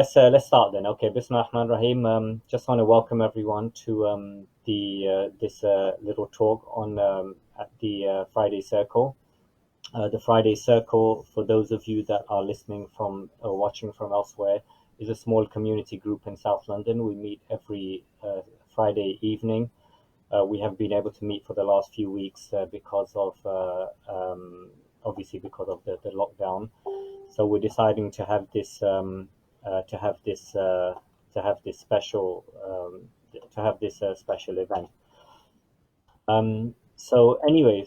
Let's start then. Okay, Bismillah Rahman Rahim. Just want to welcome everyone to the this little talk on at the Friday Circle. The Friday Circle, for those of you that are listening from or watching from elsewhere, is a small community group in South London. We meet every Friday evening. We have been able to meet for the last few weeks because of obviously because of the lockdown. So we're deciding to have this uh, to have this uh, to have this special special event. So anyway,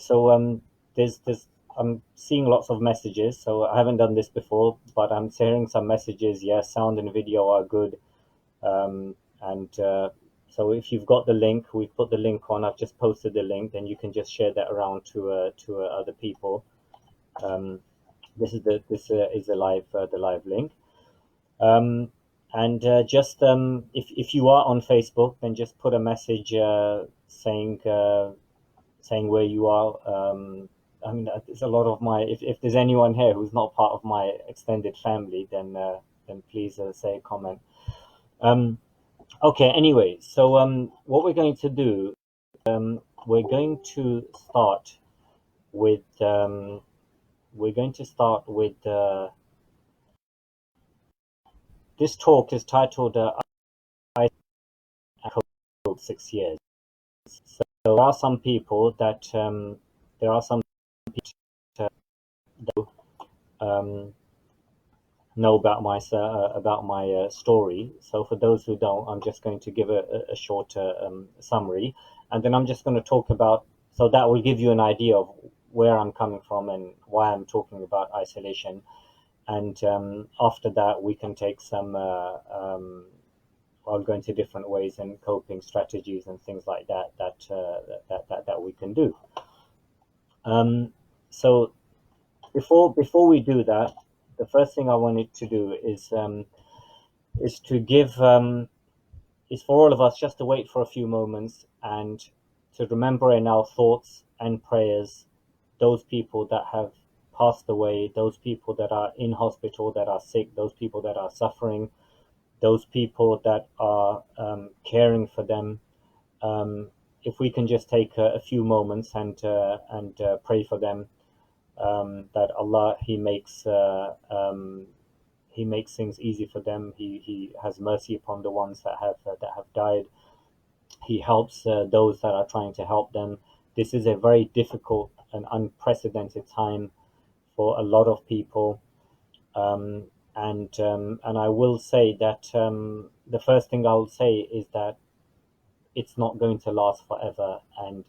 there's I'm seeing lots of messages. So I haven't done this before, but I'm hearing some messages. Yes, sound and video are good. And So if you've got the link, we've put the link on. I've just posted the link. Then you can just share that around to other people. Um, this is the live link. Um, and just if you are on Facebook, then just put a message saying where you are. I mean, there's a lot of my. If there's anyone here who's not part of my extended family, then please say a comment. Um, okay. Anyway, so what we're going to do, we're going to start with we're going to start with this talk is titled "I Code 6 years." So there are some people that there are some people that um, know about my story. So for those who don't, I'm just going to give a short summary, and then I'm just going to talk about. So that will give you an idea of where I'm coming from and why I'm talking about isolation. And after that, we can take some. I'll go into different ways and coping strategies and things like that we can do. Um, so before we do that, the first thing I wanted to do is to give is for all of us just to wait for a few moments and to remember in our thoughts and prayers those people that have passed away, those people that are in hospital, that are sick, those people that are suffering, those people that are caring for them. Um, if we can just take a few moments and pray for them, that Allah He makes things easy for them. He has mercy upon the ones that have died. He helps those that are trying to help them. This is a very difficult and unprecedented time for a lot of people. Um, and I will say that the first thing I will say is that it's not going to last forever, and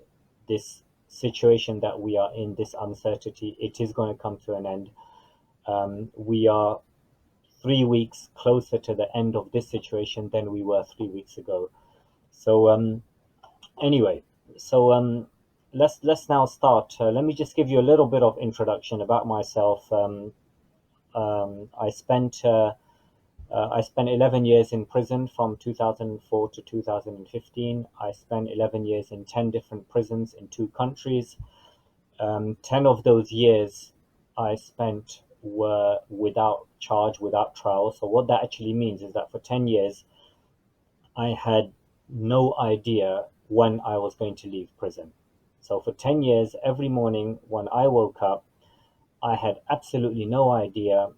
this situation that we are in, this uncertainty, it is going to come to an end. We are 3 weeks closer to the end of this situation than we were 3 weeks ago. So anyway, so let's now start. Let me just give you a little bit of introduction about myself. I spent 11 years in prison from 2004 to 2015. I spent 11 years in 10 different prisons in 2 countries. 10 of those years I spent were without charge, without trial. So, what that actually means is that for 10 years, I had no idea when I was going to leave prison. So, for 10 years, every morning when I woke up, I had absolutely no idea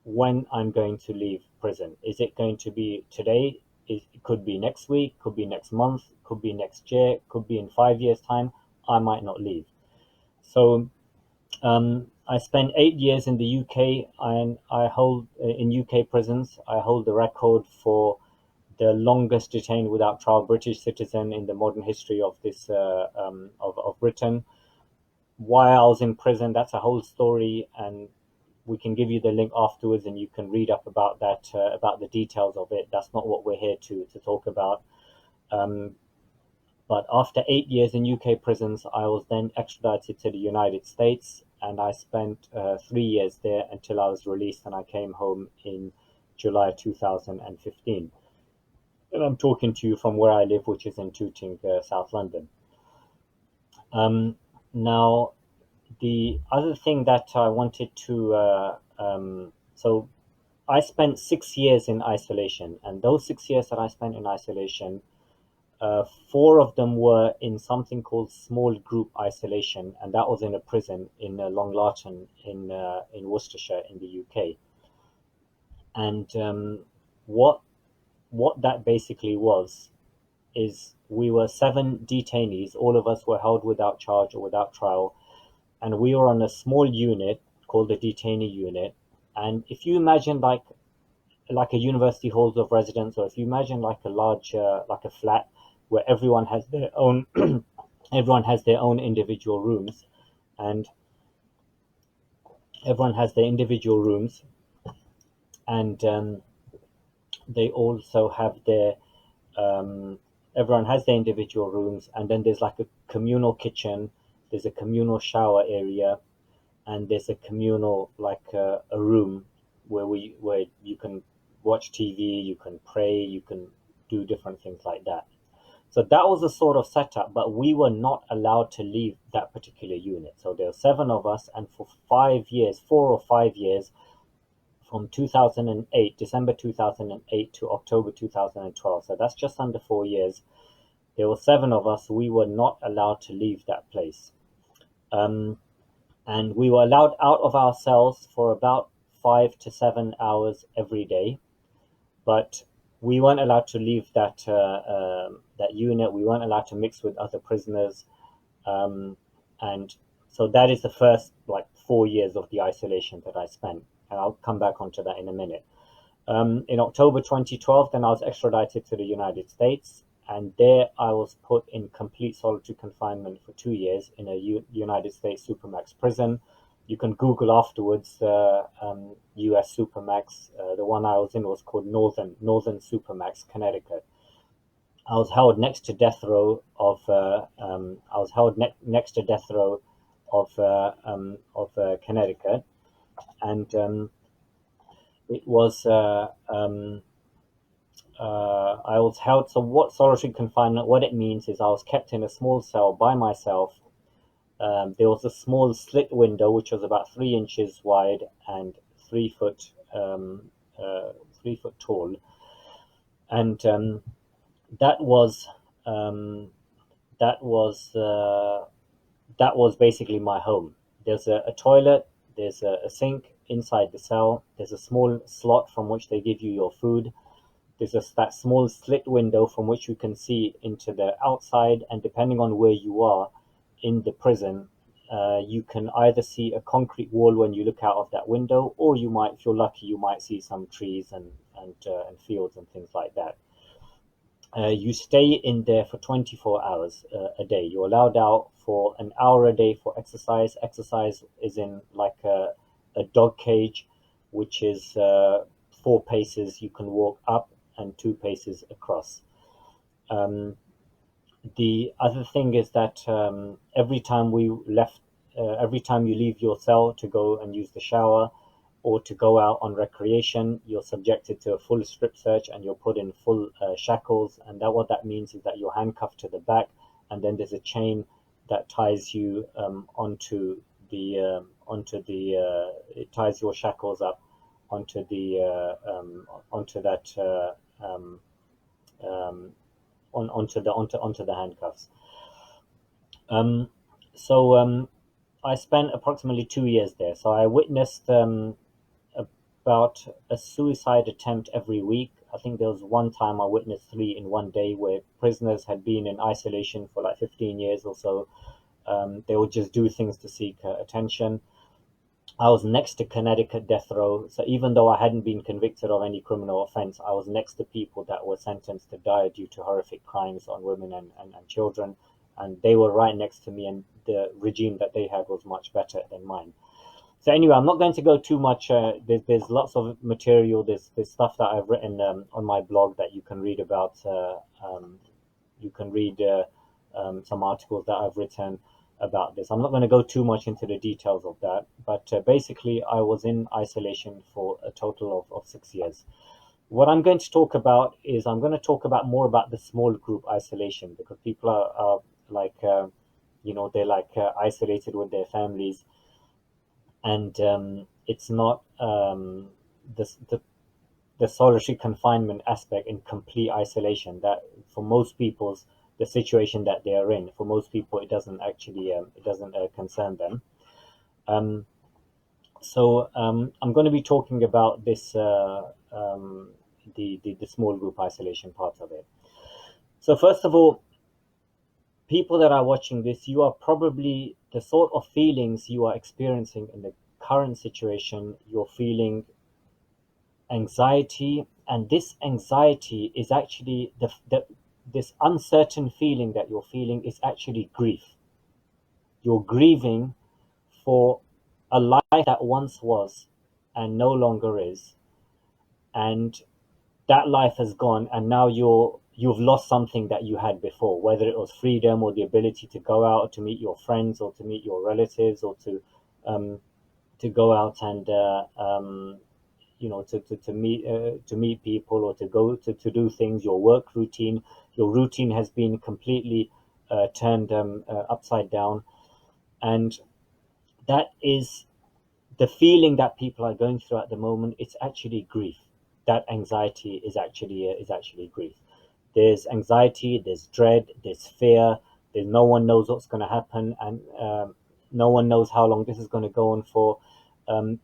when I'm going to leave prison. Is it going to be today? It could be next week, could be next month, could be next year, could be in 5 years' time. I might not leave. So I spent 8 years in the UK, and I hold in UK prisons. I hold the record for the longest detained without trial British citizen in the modern history of this of Britain. Why I was in prison, that's a whole story, and we can give you the link afterwards, and you can read up about that about the details of it. That's not what we're here to talk about. Um, but after 8 years in UK prisons, I was then extradited to the United States, and I spent 3 years there until I was released, and I came home in July 2015. And I'm talking to you from where I live, which is in Tooting, South London. Um, Now, the other thing that I wanted to so I spent 6 years in isolation, and those 6 years that I spent in isolation, 4 of them were in something called small group isolation, and that was in a prison in Long Larton in Worcestershire in the UK. And what what that basically was is we were 7 detainees. All of us were held without charge or without trial, and we were on a small unit called the detainee unit. And if you imagine like a university halls of residence, or if you imagine like a large like a flat where everyone has their own everyone has their own individual rooms, and everyone has their individual rooms, and they also have their um, everyone has their individual rooms, and then there's like a communal kitchen, there's a communal shower area, and there's a communal like a room where you can watch TV, you can pray, you can do different things like that. So that was the sort of setup, but we were not allowed to leave that particular unit. So there were 7 of us, and for 5 years, 4 or 5 years, from 2008, December 2008 to October 2012. So that's just under 4 years. There were 7 of us. We were not allowed to leave that place. Um, and we were allowed out of our cells for about 5 to 7 hours every day, but we weren't allowed to leave that unit. We weren't allowed to mix with other prisoners, um, and so that is the first like 4 years of the isolation that I spent, and I'll come back onto that in a minute. In October 2012, then I was extradited to the United States, and there I was put in complete solitary confinement for 2 years in a United States Supermax prison. You can Google afterwards, U.S. Supermax. The one I was in was called Northern Supermax, Connecticut. I was held next to death row of. I was held next to death row of Connecticut, and it was I was held. So what solitary confinement? What it means is I was kept in a small cell by myself. There was a small slit window which was about 3 inches wide and 3 foot 3 foot tall, and that was um, that was uh, that was basically my home. There's a toilet, there's a sink inside the cell. There's a small slot from which they give you your food. There's that small slit window from which you can see into the outside, and depending on where you are in the prison, you can either see a concrete wall when you look out of that window, or you might, if you're lucky, you might see some trees and fields and things like that. You stay in there for 24 hours a day. You're allowed out for an hour a day for exercise. Exercise is in like a dog cage, which is 4 paces you can walk up and 2 paces across. Um, the other thing is that every time you leave your cell to go and use the shower or to go out on recreation, you're subjected to a full strip search and you're put in full shackles. And that what that means is that you're handcuffed to the back, and then there's a chain that ties you it ties your shackles up onto that um, onto the handcuffs. Um, so I spent approximately 2 years there. So I witnessed about a suicide attempt every week. I think there was one time I witnessed 3 in one day where prisoners had been in isolation for like 15 years or so. They would just do things to seek attention. I was next to Connecticut death row, so even though I hadn't been convicted of any criminal offense, I was next to people that were sentenced to die due to horrific crimes on women and children, and they were right next to me, and the regime that they had was much better than mine. So anyway, I'm not going to go too much. There's lots of material. There's stuff that I've written on my blog that you can read about. You can read some articles that I've written about this. I'm not going to go too much into the details of that, but basically, I was in isolation for a total of 6 years. What I'm going to talk about is I'm going to talk about more about the small group isolation, because people are like, they're like isolated with their families, and it's not the solitary confinement aspect in complete isolation. That for most people's the situation that they are in, for most people it doesn't actually concern them. Um, I'm going to be talking about this the small group isolation part of it. So first of all, people that are watching this, you are probably the sort of feelings you are experiencing in the current situation. You're feeling anxiety, and this anxiety is actually this uncertain feeling that you're feeling is actually grief. You're grieving for a life that once was and no longer is, and that life has gone, and now you've lost something that you had before, whether it was freedom or the ability to go out to meet your friends or to meet your relatives or um, to go out and to meet people or to go to do things. Your routine has been completely turned upside down, and that is the feeling that people are going through at the moment. It's actually grief. That anxiety is actually grief. There's anxiety, there's dread, there's fear. There's no one knows what's going to happen, and no one knows how long this is going to go on for.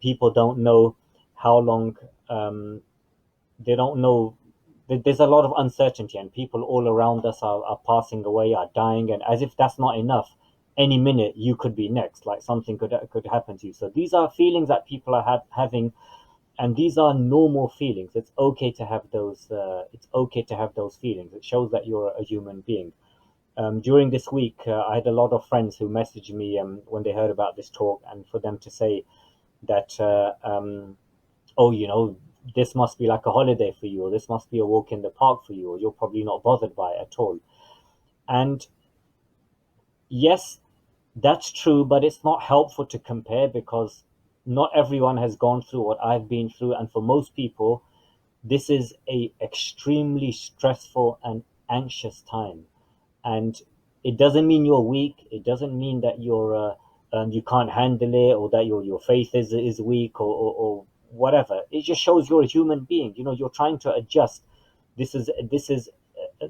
People don't know how long. They don't know. There's a lot of uncertainty, and people all around us are passing away, are dying, and as if that's not enough, any minute you could be next. Like something could happen to you. So these are feelings that people are having, and these are normal feelings. It's okay to have those. It's okay to have those feelings. It shows that you're a human being. During this week, I had a lot of friends who messaged me when they heard about this talk, and for them to say that, oh, this must be like a holiday for you, or this must be a walk in the park for you, or you're probably not bothered by it at all. And yes, that's true, but it's not helpful to compare because not everyone has gone through what I've been through, and for most people, this is a extremely stressful and anxious time. And it doesn't mean you're weak. It doesn't mean that you can't handle it, or that your faith is weak, or whatever. It just shows you're a human being. You're trying to adjust. This is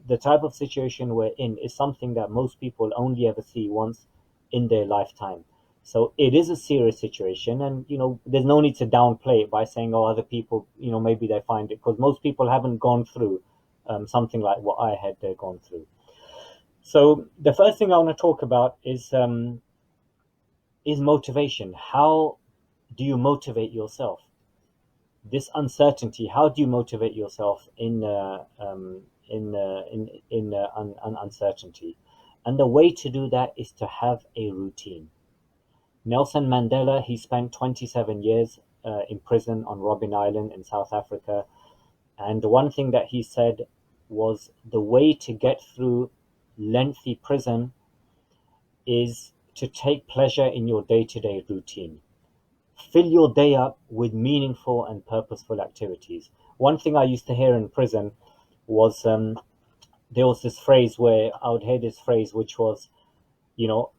the type of situation we're in is something that most people only ever see once in their lifetime. So it is a serious situation, and there's no need to downplay it by saying, "Oh, other people, maybe they find it," because most people haven't gone through something like what I had gone through. So the first thing I want to talk about is motivation. How do you motivate yourself? This uncertainty. How do you motivate yourself in uncertainty? And the way to do that is to have a routine. Nelson Mandela, he spent 27 years in prison on Robben Island in South Africa, and one thing that he said was the way to get through lengthy prison is to take pleasure in your day-to-day routine. Fill your day up with meaningful and purposeful activities. One thing I used to hear in prison was there was this phrase where I would hear this phrase, which was, you know,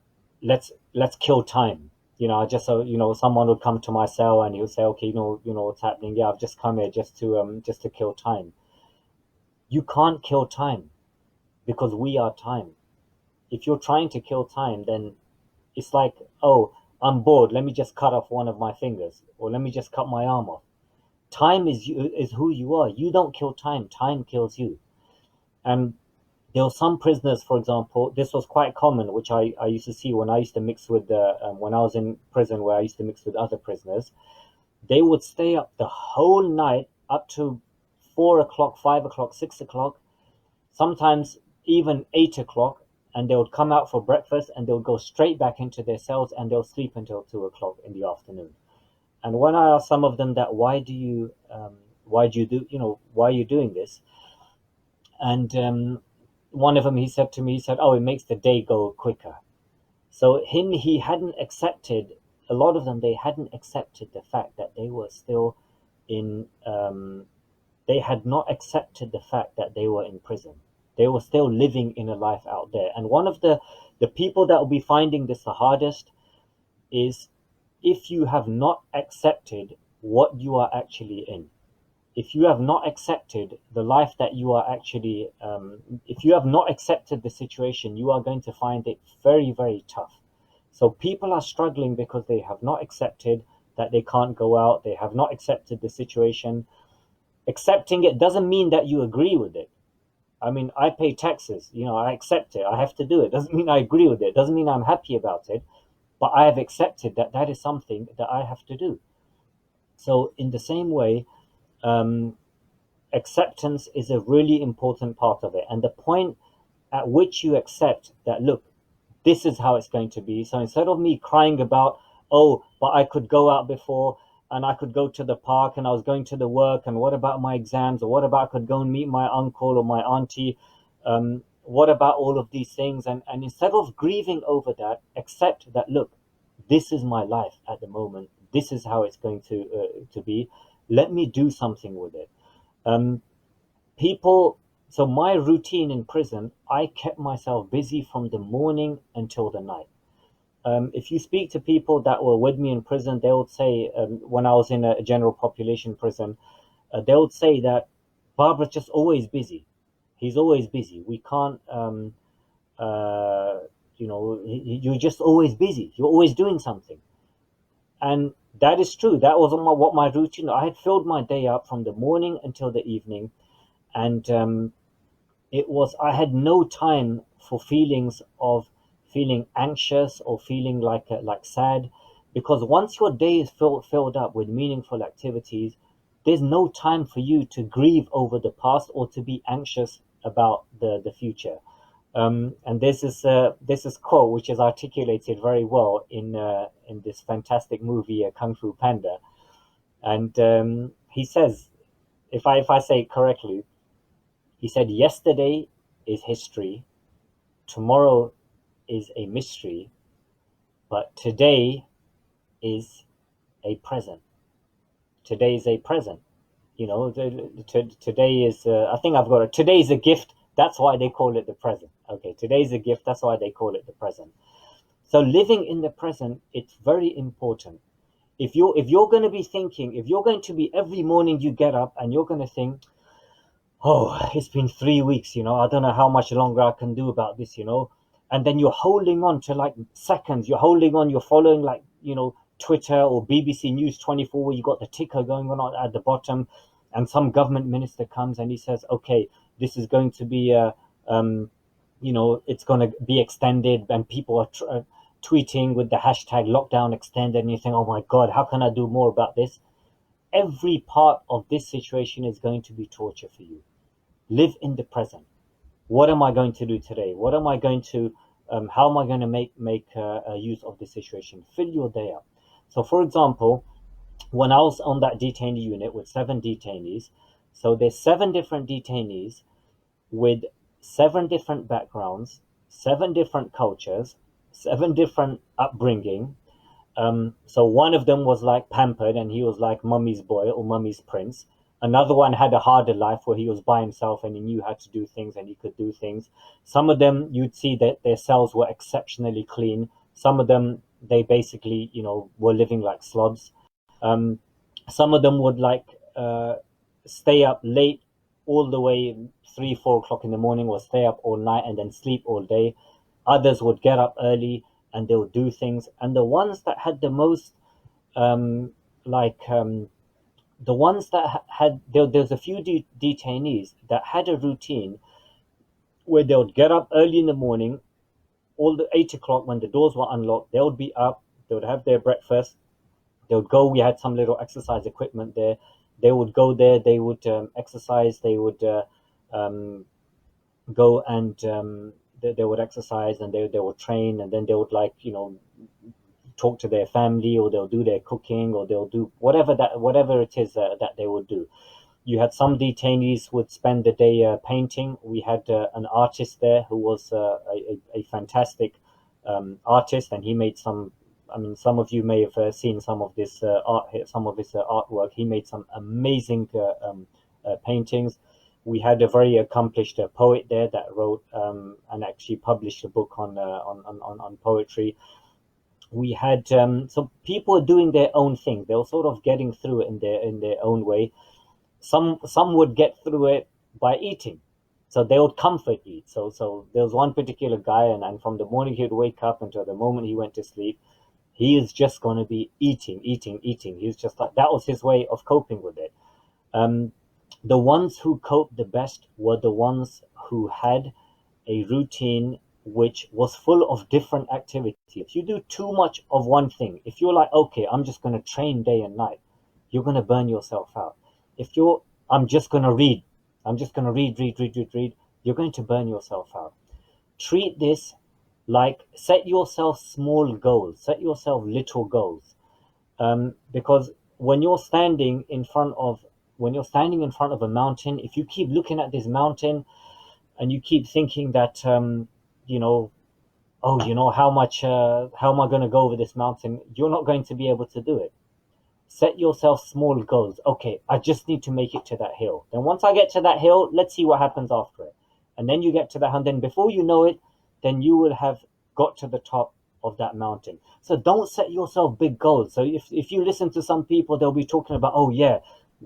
let's kill time. Just so someone would come to my cell and he would say, okay, what's happening? Yeah, I've just come here just to kill time. You can't kill time because we are time. If you're trying to kill time, then it's like, oh, I'm bored. Let me just cut off one of my fingers, or let me just cut my arm off. Time is who you are. You don't kill time. Time kills you. And there were some prisoners, for example, this was quite common, which I used to see when I used to mix with when I was in prison, where I used to mix with other prisoners. They would stay up the whole night, up to 4 o'clock, 5 o'clock, 6 o'clock, sometimes even 8 o'clock, and they would come out for breakfast and they'll go straight back into their cells and they'll sleep until 2 o'clock in the afternoon. And when I asked some of them that, why do you do, why are you doing this? And one of them, he said, oh, it makes the day go quicker. So he hadn't accepted, a lot of them, they hadn't accepted the fact that they were still in, they had not accepted the fact that they were in prison. They were still living in a life out there. And one of the people that will be finding this the hardest is if you have not accepted what you are actually in. if you have not accepted the life that you are actually, if you have not accepted the situation, you are going to find it very, very tough. So people are struggling because they have not accepted that they can't go out. They have not accepted the situation. Accepting it doesn't mean that you agree with it. I mean, I pay taxes, I accept it. I have to do it. Doesn't mean I agree with it. Doesn't mean I'm happy about it. But I have accepted that that is something that I have to do. So in the same way, um, acceptance is a really important part of it. And the point at which you accept that, look, this is how it's going to be. So instead of me crying about, oh, but I could go out before and I could go to the park and I was going to the work, and what about my exams, or what about I could go and meet my uncle or my auntie, what about all of these things? And instead of grieving over that, accept that, look, this is my life at the moment. This is how it's going to be. Let me do something with it. Um, people So my routine in prison, I kept myself busy from the morning until the night. If you speak to people that were with me in prison, they would say, when I was in a general population prison, they would say that Barbara's just always busy. He's always busy. We can't, uh, you're just always busy. You're always doing something. And that is true. That was what my routine. I had filled my day up from the morning until the evening, and I had no time for feelings of feeling anxious or feeling like sad, because once your day is filled up with meaningful activities, there's no time for you to grieve over the past or to be anxious about the future. And there's this quote which is articulated very well in this fantastic movie, Kung Fu Panda. And he says, if I say it correctly, he said, "Yesterday is history, tomorrow is a mystery, but today is a present. Today is a present. Today is, I think I've got it. Today is a gift. That's why they call it the present. Okay, today is a gift. That's why they call it the present. So living in the present, it's very important. If you're going to be thinking, if you're going to be every morning you get up and you're going to think, oh, it's been 3 weeks, I don't know how much longer I can do about this. And then you're holding on to like seconds, you're holding on, you're following like, Twitter or BBC News 24, where you got the ticker going on at the bottom, and some government minister comes and he says, okay, this is going to be, it's going to be extended, and people are tweeting with the hashtag lockdown extended, and you think, oh my God, how can I do more about this? Every part of this situation is going to be torture for you. Live in the present. What am I going to do today? What am I going to, how am I going to make use of this situation? Fill your day up. So, for example, when I was on that detainee unit with 7 detainees, so there's 7 different detainees with 7 different backgrounds, 7 different cultures, 7 different upbringing. So one of them was like pampered and he was like mummy's boy or mummy's prince. Another one had a harder life where he was by himself and he knew how to do things and he could do things. Some of them, you'd see that their cells were exceptionally clean. Some of them, they basically, were living like slobs. Um, some of them would stay up late all the way, 3, 4 o'clock in the morning, or stay up all night and then sleep all day. Others would get up early and they would do things. And the ones that had the most, um, like, the ones that there's a few detainees that had a routine where they would get up early in the morning, all the 8 o'clock when the doors were unlocked, they would be up, they would have their breakfast, they would go. We had some little exercise equipment there. They would go there, they would exercise, they would um, go and they would exercise, and they would train, and then they would talk to their family, or they'll do their cooking, or they'll do whatever it is that they would do. You had some detainees would spend the day painting. We had an artist there who was a fantastic artist, and he made some. I mean, some of you may have seen some of this art, some of his artwork. He made some amazing paintings. We had a very accomplished poet there that wrote and actually published a book on poetry. We had so people doing their own thing. They were sort of getting through it in their own way. Some would get through it by eating. So they would comfort eat. So there was one particular guy, and from the morning he would wake up until the moment he went to sleep, he is just going to be eating, eating, eating. He's just like, that was his way of coping with it. Um, the ones who coped the best were the ones who had a routine which was full of different activities. If you do too much of one thing, if you're like, okay, I'm just going to train day and night, you're going to burn yourself out. If you're, I'm just going to read, I'm just going to read, you're going to burn yourself out. Treat this like, set yourself small goals, set yourself little goals. Because when you're standing in front of a mountain, if you keep looking at this mountain and you keep thinking that you know oh, how am I going to go over this mountain, you're not going to be able to do it. Set yourself small goals. Okay, I just need to make it to that hill. Then once I get to that hill, let's see what happens after it. And then you get to that, and then before you know it, then you will have got to the top of that mountain. So don't set yourself big goals. So if you listen to some people, they'll be talking about, oh yeah,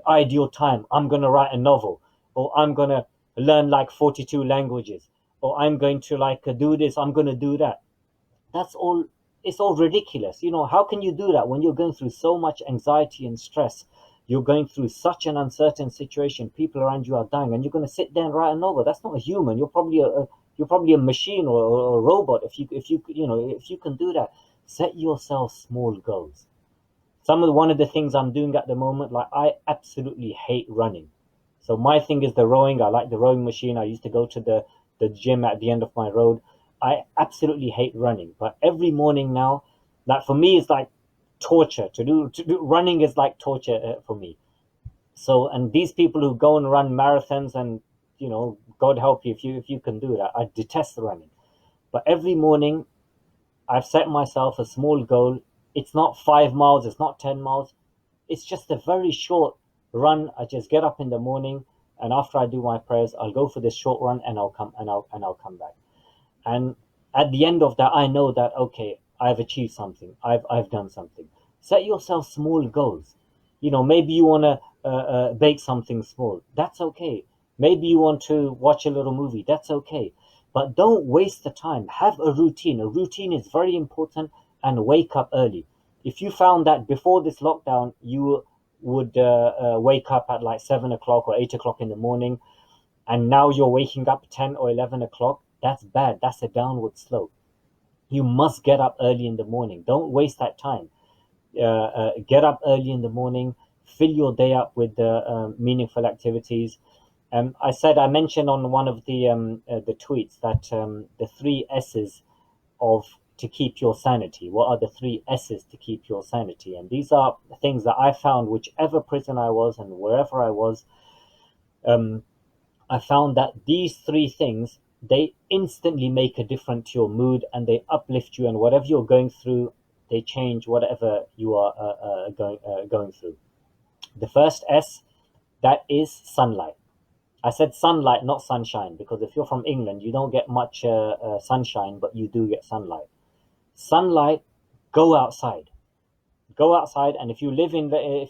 ideal time, I'm going to write a novel, or I'm going to learn like 42 languages, or I'm going to do this, I'm going to do that. That's all. It's all ridiculous. How can you do that when you're going through so much anxiety and stress? You're going through such an uncertain situation. People around you are dying, and you're going to sit there and write a novel. That's not a human. You're probably a machine or a robot. If you can do that, set yourself small goals. One of the things I'm doing at the moment, like, I absolutely hate running. So my thing is the rowing. I like the rowing machine. I used to go to the gym at the end of my road. I absolutely hate running, but every morning now, that for me is like torture. To do running is like torture for me. So, and these people who go and run marathons, and God help you if you can do that. I detest running, but every morning I've set myself a small goal. It's not 5 miles, it's not 10 miles. It's just a very short run. I just get up in the morning, and after I do my prayers, I'll go for this short run, and I'll come back. And at the end of that, I know that, okay, I've achieved something. I've done something. Set yourself small goals. Maybe you want to bake something small. That's okay. Maybe you want to watch a little movie. That's okay. But don't waste the time. Have a routine. A routine is very important, and wake up early. If you found that before this lockdown, you would wake up at like 7 o'clock or 8 o'clock in the morning, and now you're waking up 10 or 11 o'clock, that's bad. That's a downward slope. You must get up early in the morning. Don't waste that time. Get up early in the morning. Fill your day up with meaningful activities. I mentioned on one of the tweets that the three S's of to keep your sanity. What are the three S's to keep your sanity? And these are things that I found, whichever prison I was and wherever I was. I found that these three things, they instantly make a difference to your mood, and they uplift you, and whatever you're going through, they change whatever you are going through. The first S, that is sunlight. I said sunlight, not sunshine, because if you're from England, you don't get much sunshine, but you do get sunlight. Sunlight, go outside. Go outside, and if you live in a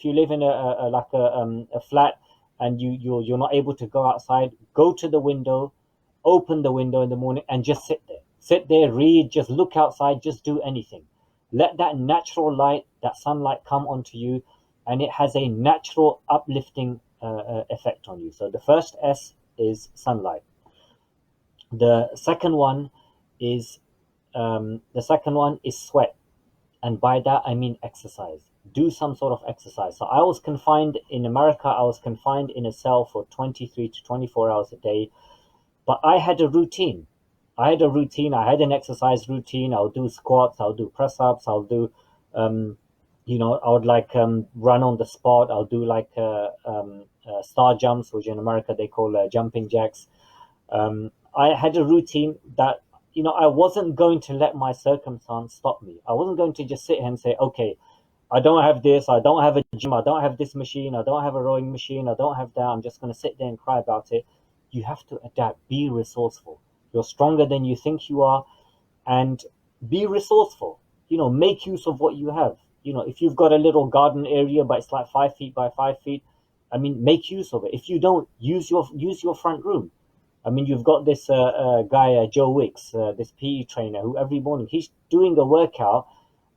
flat, and you're not able to go outside, go to the window, open the window in the morning, and just sit there, read, just look outside, just do anything. Let that natural light, that sunlight, come onto you, and it has a natural uplifting effect on you. So the first S is sunlight. The second one is sweat. And by that, I mean exercise. Do some sort of exercise. So I was confined in America. I was confined in a cell for 23 to 24 hours a day. But I had a routine. I had an exercise routine. I'll do squats. I'll do press-ups. I'll do, I would run on the spot. I'll do star jumps, which in America they call jumping jacks. I had a routine that, I wasn't going to let my circumstance stop me. I wasn't going to just sit here and say, okay, I don't have this, I don't have a gym, I don't have this machine, I don't have a rowing machine, I don't have that, I'm just going to sit there and cry about it. You have to adapt, be resourceful. You're stronger than you think you are, and be resourceful. Make use of what you have. If you've got a little garden area, but it's like 5 feet by 5 feet, I mean, make use of it. If you don't, use your front room. I mean, you've got this guy, Joe Wicks, this PE trainer, who every morning he's doing a workout.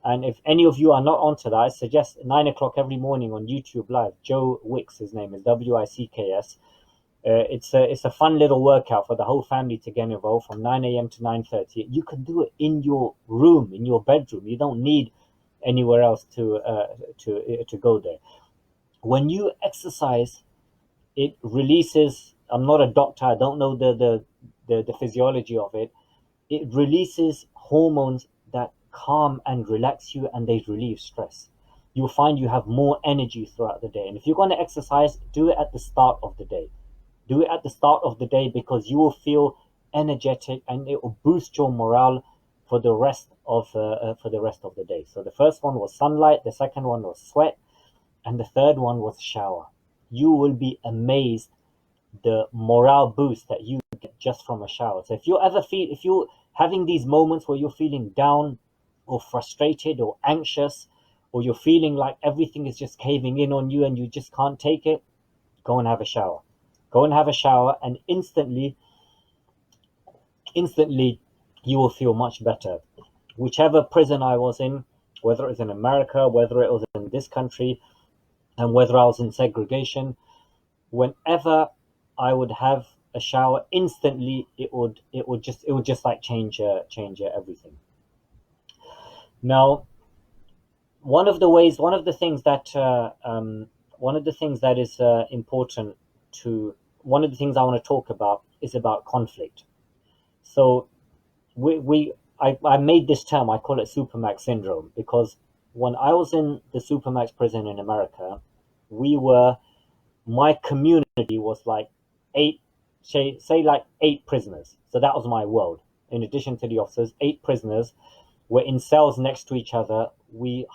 And if any of you are not onto that, I suggest 9 o'clock every morning on YouTube Live. Joe Wicks, his name is Wicks. It's a fun little workout for the whole family to get involved from 9 a.m. to 9:30. You can do it in your room, in your bedroom. You don't need anywhere else to go there. When you exercise, it releases. I'm not a doctor. I don't know the physiology of it. It releases hormones that calm and relax you, and they relieve stress. You'll find you have more energy throughout the day. And if you're going to exercise, do it at the start of the day. Do it at the start of the day, because you will feel energetic and it will boost your morale for the rest of the day. So the first one was sunlight, the second one was sweat, and the third one was shower. You will be amazed the morale boost that you get just from a shower. So if you're having these moments where you're feeling down or frustrated or anxious, or you're feeling like everything is just caving in on you and you just can't take it, go and have a shower. Go and have a shower, and instantly you will feel much better. Whichever prison I was in, whether it was in America, whether it was in this country, and whether I was in segregation, whenever I would have a shower, instantly it would just like change everything. Now, one of the things that is important to one of the things I want to talk about is about conflict. So I made this term, I call it Supermax Syndrome, because when I was in the Supermax prison in America, my community was like like 8 prisoners. So that was my world. In addition to the officers, 8 prisoners were in cells next to each other. We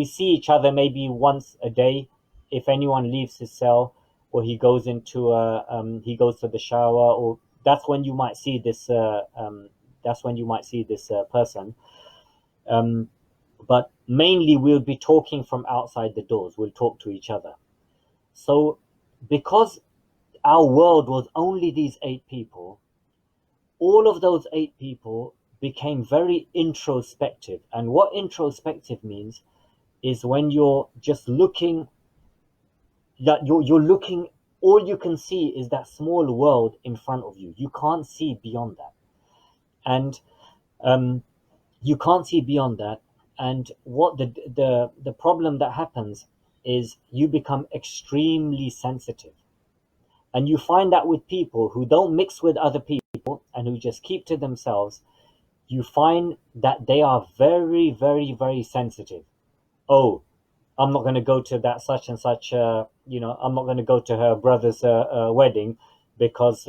see each other maybe once a day. If anyone leaves his cell, or he goes to the shower, or that's when you might see this person. But mainly we'll be talking from outside the doors. We'll talk to each other. So because our world was only these 8 people, all of those 8 people became very introspective. And what introspective means is when you're just looking, that you're looking, all you can see is that small world in front of you. You can't see beyond that. And you can't see beyond that. And what the problem that happens is you become extremely sensitive. And you find that with people who don't mix with other people and who just keep to themselves, you find that they are very, very, very sensitive. Oh, I'm not going to go to that such and such, I'm not going to go to her brother's wedding because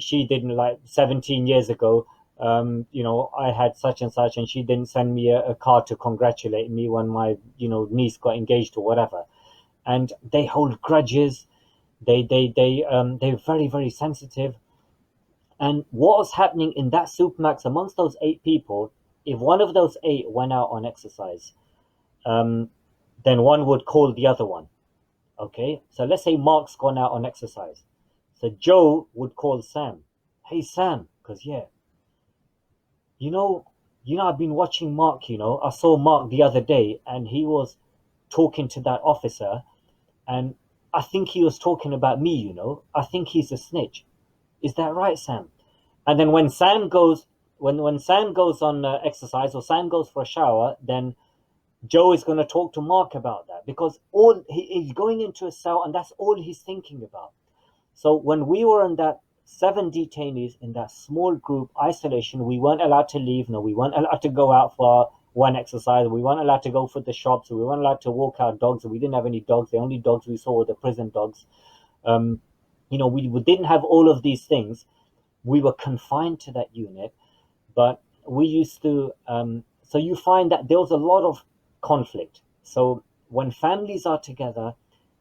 she didn't, like 17 years ago, I had such and such, and she didn't send me a card to congratulate me when my, niece got engaged or whatever. And they hold grudges. They're very, very sensitive. And what was happening in that Supermax amongst those 8 people, if one of those 8 went out on exercise, then one would call the other one. Okay, so let's say Mark's gone out on exercise. So Joe would call Sam. Hey Sam, because I've been watching Mark, I saw Mark the other day and he was talking to that officer, and I think he was talking about me, I think he's a snitch. Is that right, Sam? And then when Sam goes on exercise, or Sam goes for a shower, then Joe is going to talk to Mark about that, because he's going into a cell and that's all he's thinking about. So when we were in that 7 detainees in that small group isolation, we weren't allowed to leave. No, we weren't allowed to go out for one exercise. We weren't allowed to go for the shops. We weren't allowed to walk our dogs. We didn't have any dogs. The only dogs we saw were the prison dogs. We didn't have all of these things. We were confined to that unit, but we used to. So you find that there was a lot of conflict. So when families are together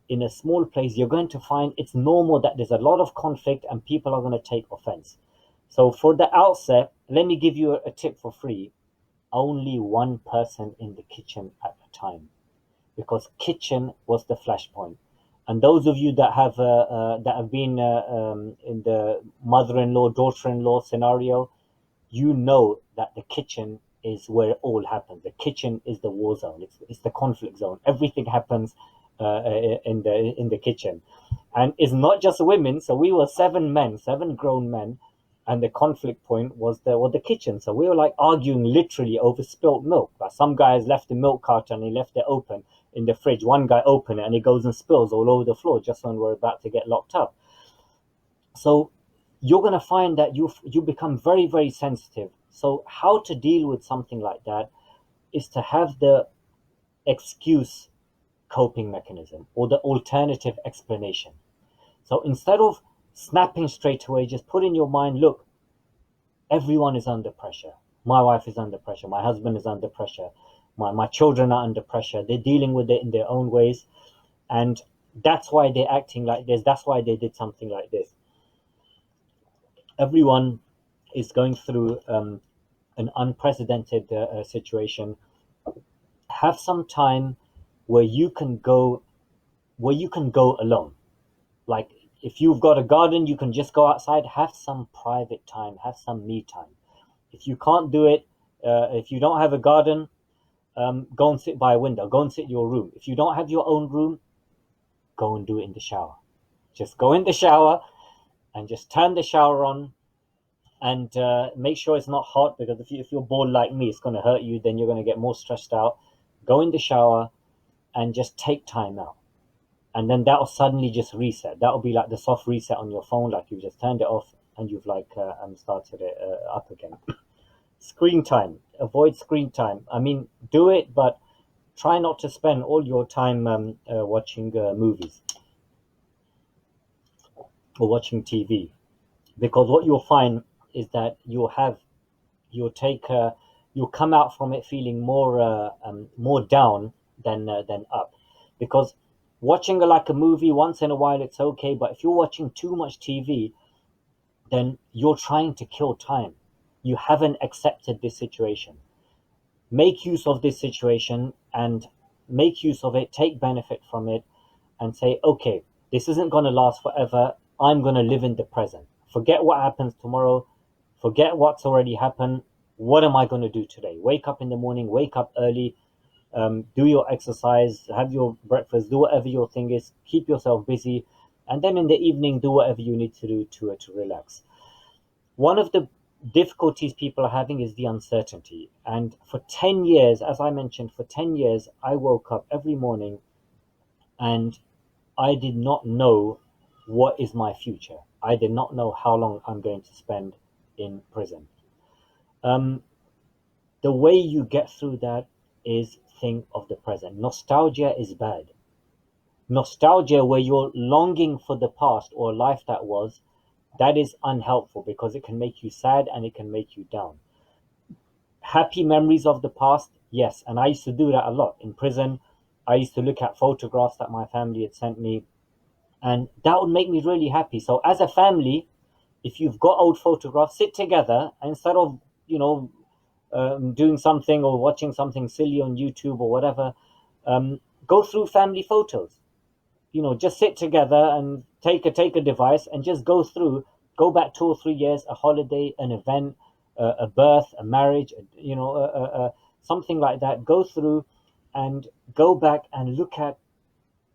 in a small place, you're going to find it's normal that there's a lot of conflict and people are going to take offense. So for the outset, let me give you a tip for free. Only one person in the kitchen at a time, because kitchen was the flashpoint. And those of you that have been in the mother-in-law, daughter-in-law scenario, you know that the kitchen is where it all happens. The kitchen is the war zone. It's the conflict zone. Everything happens in the kitchen, and it's not just women. So we were 7 men, 7 grown men, and the conflict point was the kitchen. So we were like arguing literally over spilt milk. Like some guy has left the milk carton and he left it open in the fridge. One guy opened it and it goes and spills all over the floor just when we're about to get locked up. So you're going to find that you become very, very sensitive. So how to deal with something like that is to have the excuse coping mechanism or the alternative explanation. So instead of snapping straight away, just put in your mind, look, everyone is under pressure. My wife is under pressure. My husband is under pressure. My children are under pressure. They're dealing with it in their own ways. And that's why they're acting like this. That's why they did something like this. Everyone is going through an unprecedented situation. Have some time where you can go alone. Like if you've got a garden, you can just go outside. Have some private time. Have some me time. If you can't do it, if you don't have a garden, go and sit by a window. Go and sit in your room. If you don't have your own room, go and do it in the shower. Just go in the shower and just turn the shower on, and make sure it's not hot, because if you're bored like me, it's going to hurt you. Then you're going to get more stressed out. Go in the shower and just take time out. And then that'll suddenly just reset. That'll be like the soft reset on your phone, like you just turned it off and you've like started it up again. Screen time. Avoid screen time. I mean, do it, but try not to spend all your time watching movies or watching TV, because what you'll find is that you'll come out from it feeling more down than up, because watching like a movie once in a while, it's okay, but if you're watching too much TV, then you're trying to kill time. You haven't accepted this situation. Make use of this situation and make use of it, take benefit from it, and say, okay, this isn't going to last forever. I'm going to live in the present. Forget what happens tomorrow. Forget what's already happened. What am I going to do today? Wake up in the morning, wake up early, do your exercise, have your breakfast, do whatever your thing is, keep yourself busy, and then in the evening, do whatever you need to do to relax. One of the difficulties people are having is the uncertainty. And for 10 years, as I mentioned, for 10 years, I woke up every morning and I did not know what is my future. I did not know how long I'm going to spend in prison. The way you get through that is think of the present. Nostalgia is bad. Nostalgia, where you're longing for the past or a life that was, that is unhelpful, because it can make you sad and it can make you down. Happy memories of the past, yes, and I used to do that a lot in prison. I used to look at photographs that my family had sent me, and that would make me really happy. So as a family, if you've got old photographs, sit together, and instead of doing something or watching something silly on YouTube or whatever, go through family photos. Just sit together and take a device and just go back 2 or 3 years, a holiday, an event, a birth, a marriage, something like that. Go through and go back and look at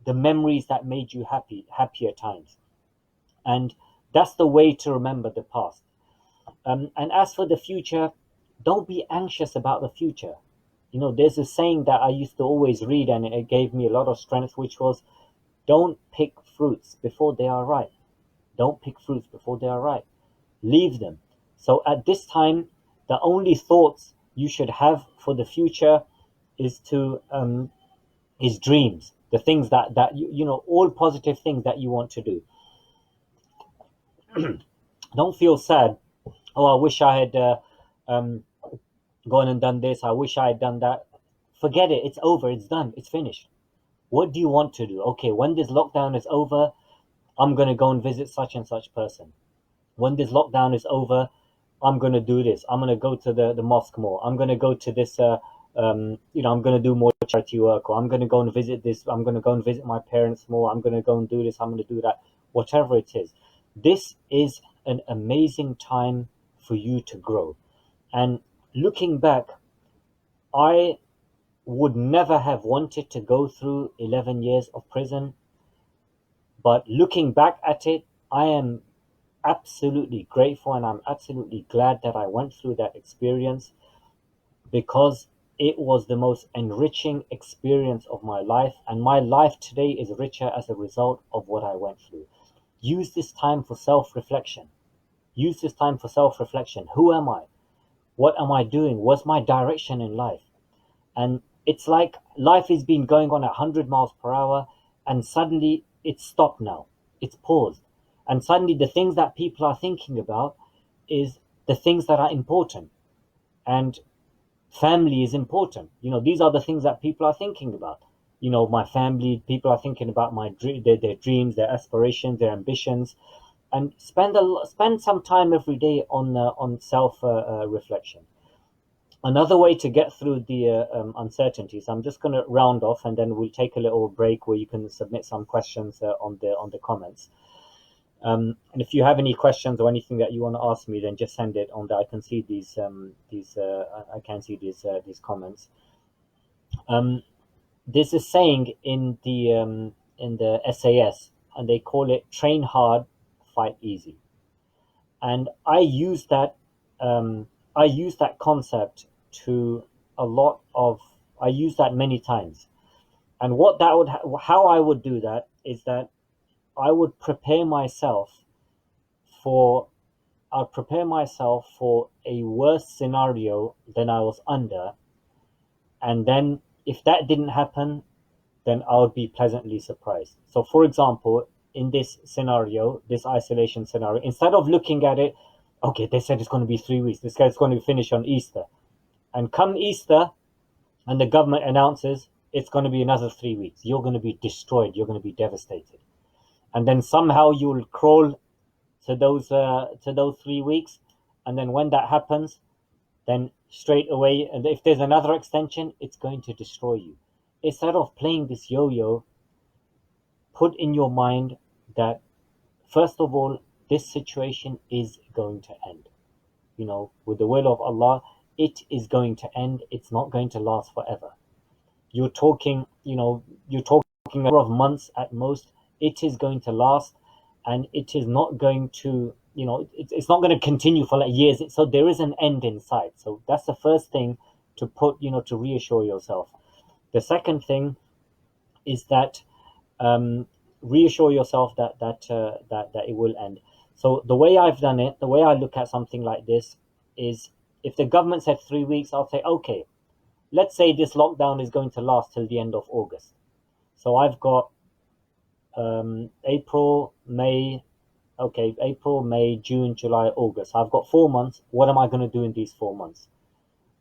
the memories that made you happier times. And that's the way to remember the past. And as for the future, don't be anxious about the future. There's a saying that I used to always read, and it gave me a lot of strength, which was, don't pick fruits before they are ripe. Don't pick fruits before they are ripe. Leave them. So at this time, the only thoughts you should have for the future is dreams, the things that all positive things that you want to do. Don't feel sad. Oh, I wish I had gone and done this. I wish I had done that. Forget it. It's over. It's done. It's finished. What do you want to do? Okay, when this lockdown is over, I'm going to go and visit such and such person. When this lockdown is over, I'm going to do this. I'm going to go to the mosque more. I'm going to go to this I'm going to do more charity work, or I'm going to go and visit this, I'm going to go and visit my parents more, I'm going to go and do this, I'm going to do that, whatever it is. This is an amazing time for you to grow. And looking back, I would never have wanted to go through 11 years of prison, but looking back at it, I am absolutely grateful and I'm absolutely glad that I went through that experience, because it was the most enriching experience of my life, and my life today is richer as a result of what I went through. Use this time for self-reflection. Use this time for self-reflection. Who am I? What am I doing? What's my direction in life? And it's like life has been going on at 100 miles per hour, and suddenly it's stopped now. It's paused. And suddenly the things that people are thinking about is the things that are important. And family is important. These are the things that people are thinking about. My family, people are thinking about their dreams, their aspirations, their ambitions, and spend some time every day on self reflection. Another way to get through the uncertainties. I'm just going to round off, and then we'll take a little break where you can submit some questions on the comments. And if you have any questions or anything that you want to ask me, then just send it on. I can see these comments. There's a saying in the SAS, and they call it "train hard, fight easy." And I use that concept to a lot of. I use that many times. And how I would do that is that I would prepare myself for I'd prepare myself for a worse scenario than I was under, and then if that didn't happen, then I would be pleasantly surprised. So, for example, in this scenario, this isolation scenario, instead of looking at it, okay, they said it's going to be 3 weeks, this guy's going to finish on Easter, and come Easter, and the government announces it's going to be another 3 weeks, you're going to be destroyed, you're going to be devastated, and then somehow you'll crawl to those 3 weeks, and then when that happens, then straight away, and if there's another extension, it's going to destroy you. Instead of playing this yo-yo, put in your mind that first of all, this situation is going to end. With the will of Allah, it is going to end. It's not going to last forever. You're talking a number of months at most. It is going to last, and it is not going to, it's not going to continue for like years. So there is an end in sight. So that's the first thing to put, to reassure yourself. The second thing is that reassure yourself that it will end. So the way I've done it, the way I look at something like this is, if the government said 3 weeks, I'll say, okay, let's say this lockdown is going to last till the end of August. So I've got April, May, June, July, August. I've got 4 months. What am I going to do in these 4 months?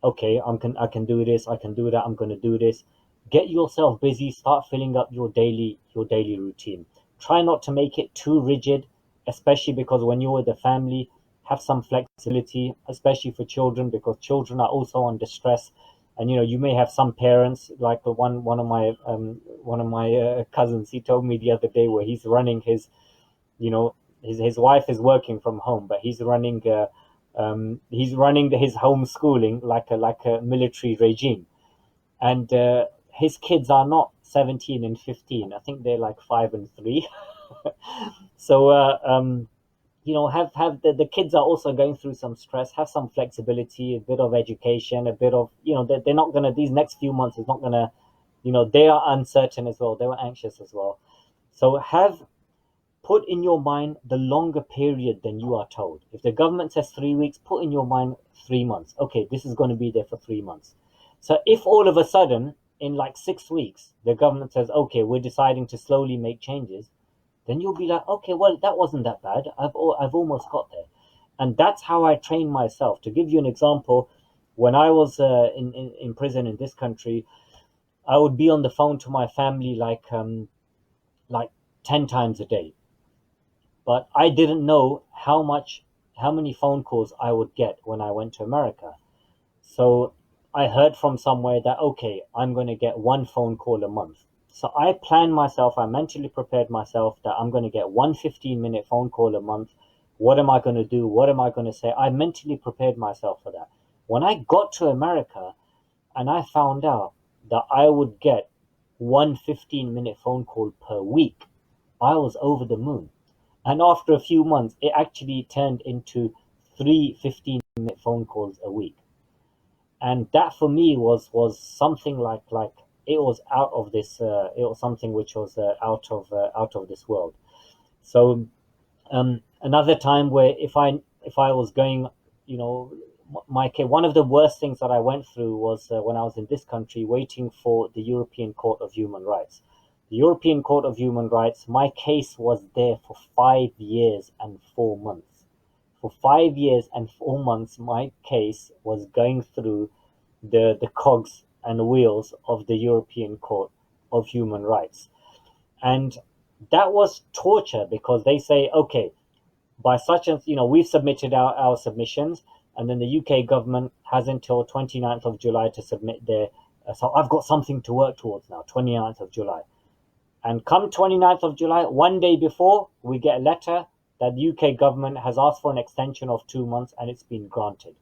Okay, I can do this, I can do that, I'm going to do this. Get yourself busy, start filling up your daily routine. Try not to make it too rigid, especially because when you're with a family, have some flexibility, especially for children, because children are also under stress. And you may have some parents, like the one of my cousins. He told me the other day where he's running his wife is working from home, but he's running his homeschooling like a military regime, and his kids are not 17 and 15. I think they're like 5 and 3. So have the kids are also going through some stress. Have some flexibility, a bit of education, a bit of they're not gonna, these next few months is not gonna, they are uncertain as well, they were anxious as well. So put in your mind the longer period than you are told. If the government says 3 weeks, put in your mind 3 months. Okay, this is going to be there for 3 months. So if all of a sudden in like 6 weeks the government says, okay, we're deciding to slowly make changes, then you'll be like, okay, well, that wasn't that bad. I've almost got there. And that's how I train myself. To give you an example, when I was in prison in this country, I would be on the phone to my family like 10 times a day. But I didn't know how many phone calls I would get when I went to America. So I heard from somewhere that, okay, I'm going to get one phone call a month. So I planned myself, I mentally prepared myself that I'm going to get one 15-minute phone call a month. What am I going to do? What am I going to say? I mentally prepared myself for that. When I got to America and I found out that I would get one 15-minute phone call per week, I was over the moon. And after a few months, it actually turned into three 15-minute phone calls a week. And that for me was something like it was out of this. It was something which was out of this world. So another time where if I was going, you know, one of the worst things that I went through was when I was in this country waiting for the European Court of Human Rights. The European Court of Human Rights, my case was there for 5 years and 4 months. For 5 years and 4 months, my case was going through the cogs and wheels of the European Court of Human Rights. And that was torture because they say, okay, by such and we've submitted our submissions, and then the UK government has until 29th of July to submit their. So I've got something to work towards now, 29th of July. And come 29th of July, one day before, we get a letter that the UK government has asked for an extension of 2 months and it's been granted.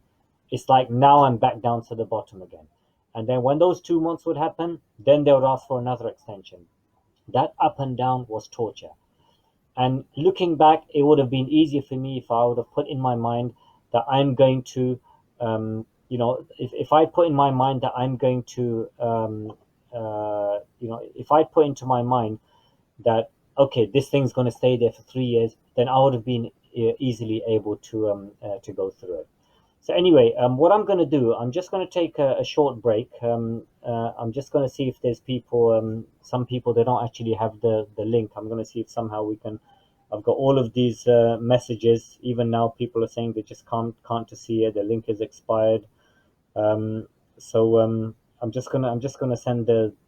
It's like now I'm back down to the bottom again. And then when those 2 months would happen, then they would ask for another extension. That up and down was torture. And looking back, it would have been easier for me if I would have put in my mind that I'm going to, if I put in my mind that I'm going to, if I put into my mind that, okay, this thing's going to stay there for 3 years, then I would have been easily able to go through it. So anyway, what I'm going to do, I'm just going to take a short break. I'm just going to see if there's people, some people they don't actually have the link. I'm going to see if somehow we can. I've got all of these messages. Even now, people are saying they just can't see it. The link is expired. I'm just gonna send the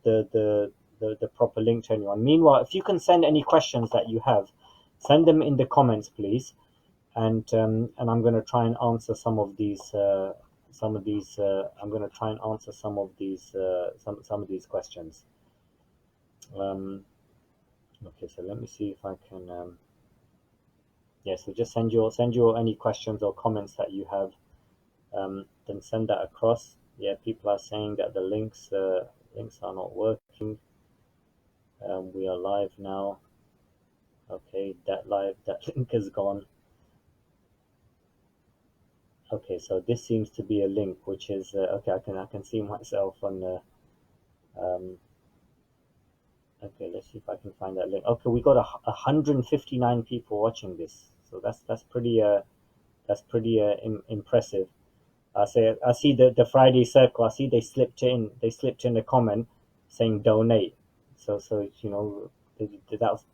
proper link to anyone. Meanwhile, if you can send any questions that you have, send them in the comments, please. And I'm going to try and answer some of these. I'm going to try and answer some of these questions. Okay, so let me see if I can. Yeah, so just send your any questions or comments that you have. Then send that across. Yeah, people are saying that the links are not working. We are live now. Okay, that link is gone. Okay, so this seems to be a link, which is okay. I can see myself on the. Okay, let's see if I can find that link. Okay, we got 159 people watching this, so that's pretty impressive. I see the Friday Circle. I see they slipped in a comment saying donate. So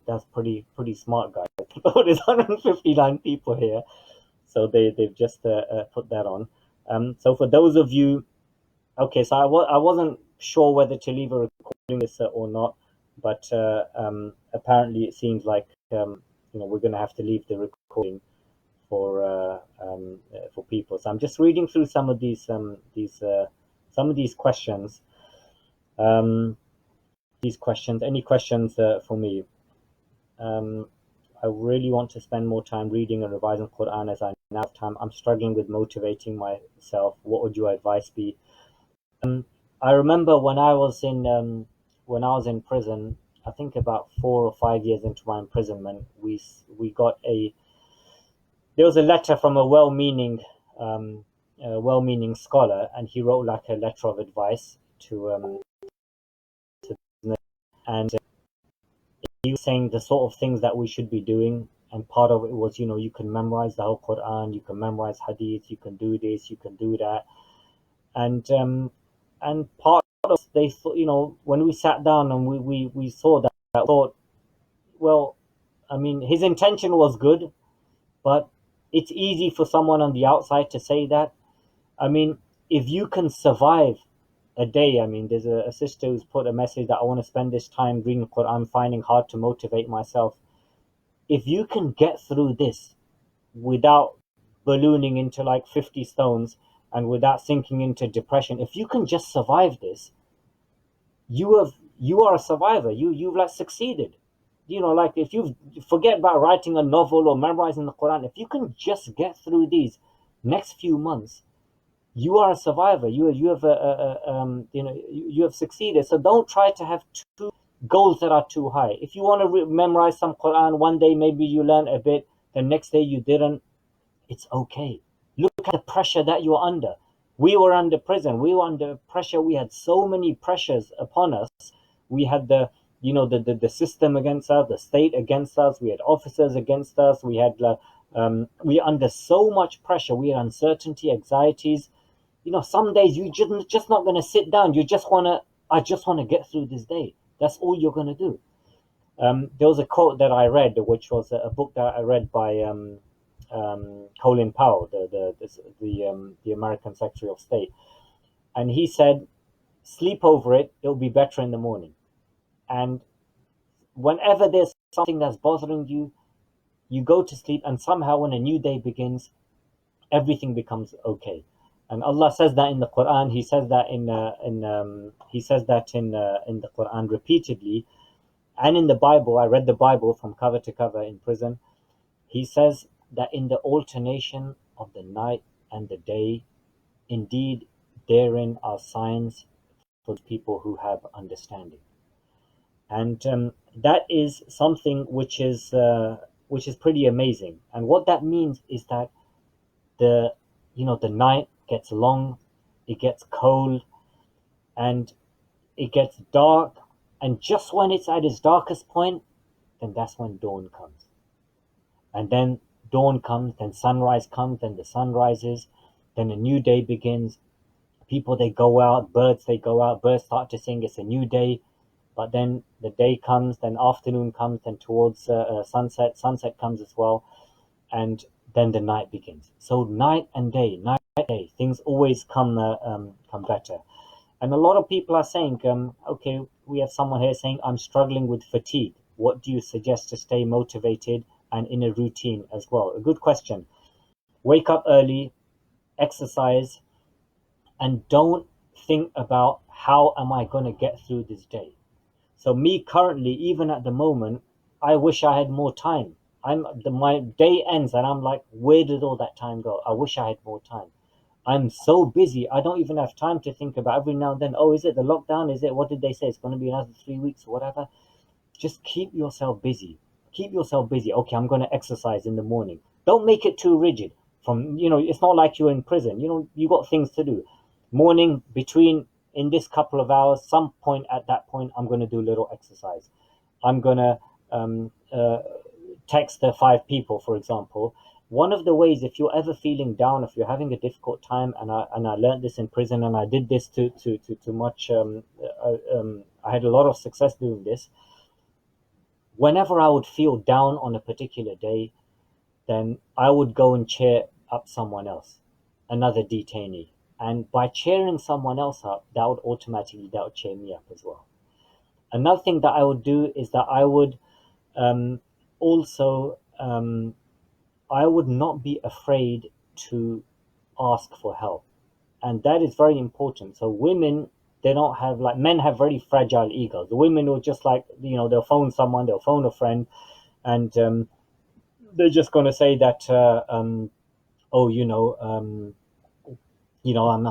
that's pretty smart, guys. There's 159 people here. So they've just put that on. So for those of you, okay, so I wasn't sure whether to leave a recording this or not, but apparently it seems like we're going to have to leave the recording for people. So I'm just reading through some of these questions. Any questions for me? I really want to spend more time reading and revising Quran as I now have time. I'm struggling with motivating myself. What would your advice be? I remember when I was in prison, I think about 4 or 5 years into my imprisonment, we got there was a letter from a well-meaning scholar, and he wrote like a letter of advice to and he was saying the sort of things that we should be doing, and part of it was, you can memorize the whole Quran, you can memorize hadith, you can do this, you can do that, and part of they thought, when we sat down and we saw that, I thought, well, I mean, his intention was good, but it's easy for someone on the outside to say that. I mean, if you can survive a day, I mean, there's a sister who's put a message that I want to spend this time reading Quran, finding hard to motivate myself. If you can get through this without ballooning into like 50 stones, and without sinking into depression. If you can just survive this, you are a survivor. You've like succeeded. Like if you forget about writing a novel or memorizing the Quran, if you can just get through these next few months, you are a survivor. You have you have succeeded. So don't try to have two goals that are too high. If you want to memorize some Quran, one day maybe you learn a bit, the next day you didn't. It's okay. Look at the pressure that you're under. We were under prison. We were under pressure. We had so many pressures upon us. We had the system against us, the state against us. We had officers against us. We under so much pressure. We had uncertainty, anxieties. Some days you just not gonna sit down. I just wanna get through this day. That's all you're gonna do. There was a quote that I read, which was a book that I read by Colin Powell, the American Secretary of State, and he said, "Sleep over it. It'll be better in the morning." And whenever there's something that's bothering you, you go to sleep, and somehow when a new day begins, everything becomes okay. And Allah says that in the Quran. He says that in the Quran repeatedly, and in the Bible. I read the Bible from cover to cover in prison. He says that in the alternation of the night and the day, indeed, therein are signs for people who have understanding. And that is something which is pretty amazing. And what that means is that the night gets long, it gets cold, and it gets dark. And just when it's at its darkest point, then that's when dawn comes. And then dawn comes, then sunrise comes, then the sun rises, then a new day begins. People, they go out, birds start to sing, it's a new day. But then the day comes, then afternoon comes, then towards sunset comes as well. And then the night begins. So night and day, things always come better. And a lot of people are saying, okay, we have someone here saying, I'm struggling with fatigue. What do you suggest to stay motivated and in a routine as well? A good question. Wake up early, exercise, and don't think about how am I going to get through this day. So me currently, even at the moment, I wish I had more time. My day ends and I'm like, where did all that time go? I wish I had more time. I'm so busy, I don't even have time to think about every now and then, oh, is it the lockdown? Is it, what did they say? It's going to be another 3 weeks or whatever. Just keep yourself busy. Okay, I'm going to exercise in the morning. Don't make it too rigid. It's not like you're in prison. You got things to do. Morning, in this couple of hours, some point at that point, I'm going to do a little exercise. I'm going to text the 5 people, for example. One of the ways, if you're ever feeling down, if you're having a difficult time, and I learned this in prison, and I did this to much. I had a lot of success doing this. Whenever I would feel down on a particular day, then I would go and cheer up someone else, another detainee. And by cheering someone else up, that would cheer me up as well. Another thing that I would do is that I would also I would not be afraid to ask for help. And that is very important. So women, they don't have, like, men have very fragile egos. The women will just they'll phone someone, they'll phone a friend, and they're just going to say that, I'm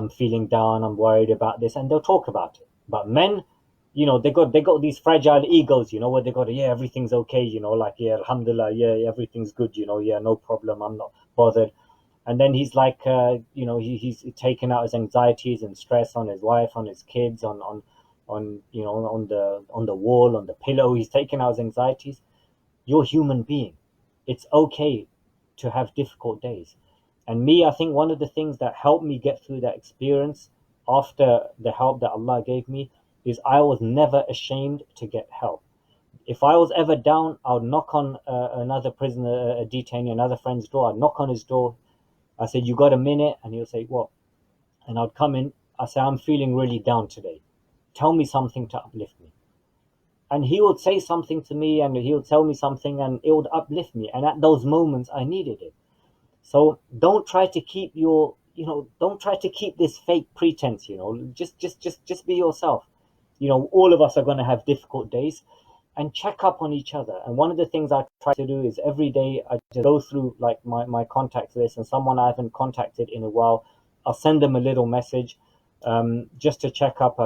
feeling down, I'm worried about this, and they'll talk about it. But men, they got these fragile egos, where they got, yeah, everything's okay, yeah, alhamdulillah, yeah, everything's good, yeah, no problem, I'm not bothered. And then he's like, he's taking out his anxieties and stress on his wife, on his kids, on the wall, on the pillow. He's taking out his anxieties. You're a human being. It's okay to have difficult days. And me, I think one of the things that helped me get through that experience after the help that Allah gave me is I was never ashamed to get help. If I was ever down, I would knock on another prisoner, a detainee, another friend's door. I'd knock on his door. I said, you got a minute? And he'll say, what? And I'd come in. I say, I'm feeling really down today. Tell me something to uplift me. And he would say something to me, and he would tell me something, and it would uplift me. And at those moments, I needed it. So don't try to keep your don't try to keep this fake pretense. Just be yourself. All of us are going to have difficult days, and check up on each other. And one of the things I try to do is every day I just go through like my contact list, and someone I haven't contacted in a while, I'll send them a little message, just to check up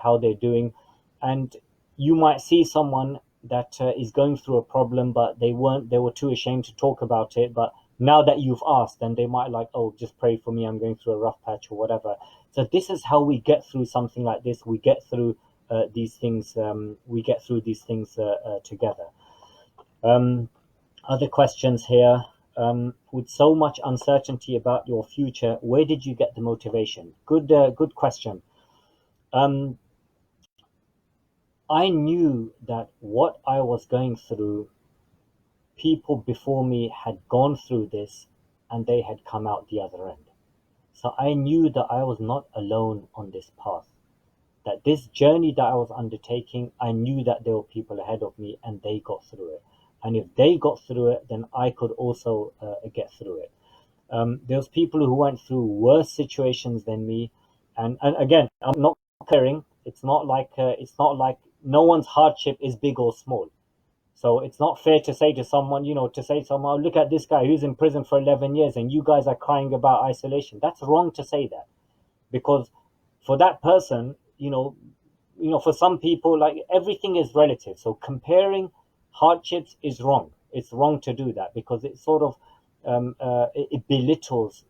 how they're doing. And you might see someone that is going through a problem, but they were too ashamed to talk about it. But now that you've asked, then they might like, oh, just pray for me, I'm going through a rough patch or whatever. So this is how we get through something like this. We get through these things. We get through these things together. Other questions here. With so much uncertainty about your future, where did you get the motivation? Good question. I knew that what I was going through, people before me had gone through this and they had come out the other end. So I knew that I was not alone on this path. That this journey that I was undertaking, I knew that there were people ahead of me and they got through it. And if they got through it, then I could also get through it. There's people who went through worse situations than me. And again, I'm not comparing. It's not like no one's hardship is big or small. So it's not fair to say to someone, oh, look at this guy who's in prison for 11 years and you guys are crying about isolation. That's wrong to say that, because for that person, for some people, like, everything is relative. So comparing hardships is wrong. It's wrong to do that, because it sort of it belittles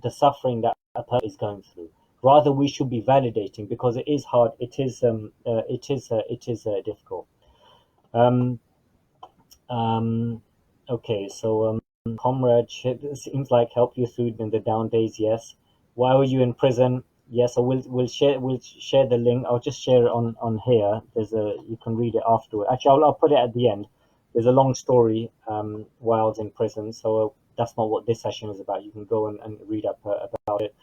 the suffering that a person is going through. Rather, we should be validating, because it is hard. It is difficult. Okay, so comradeship seems like help you through in the down days. Yes. Why were you in prison? Yes, so we'll share the link. I'll just share it on here. You can read it afterward. Actually, I'll put it at the end. There's a long story while I was in prison, so that's not what this session is about. You can go and read up about it.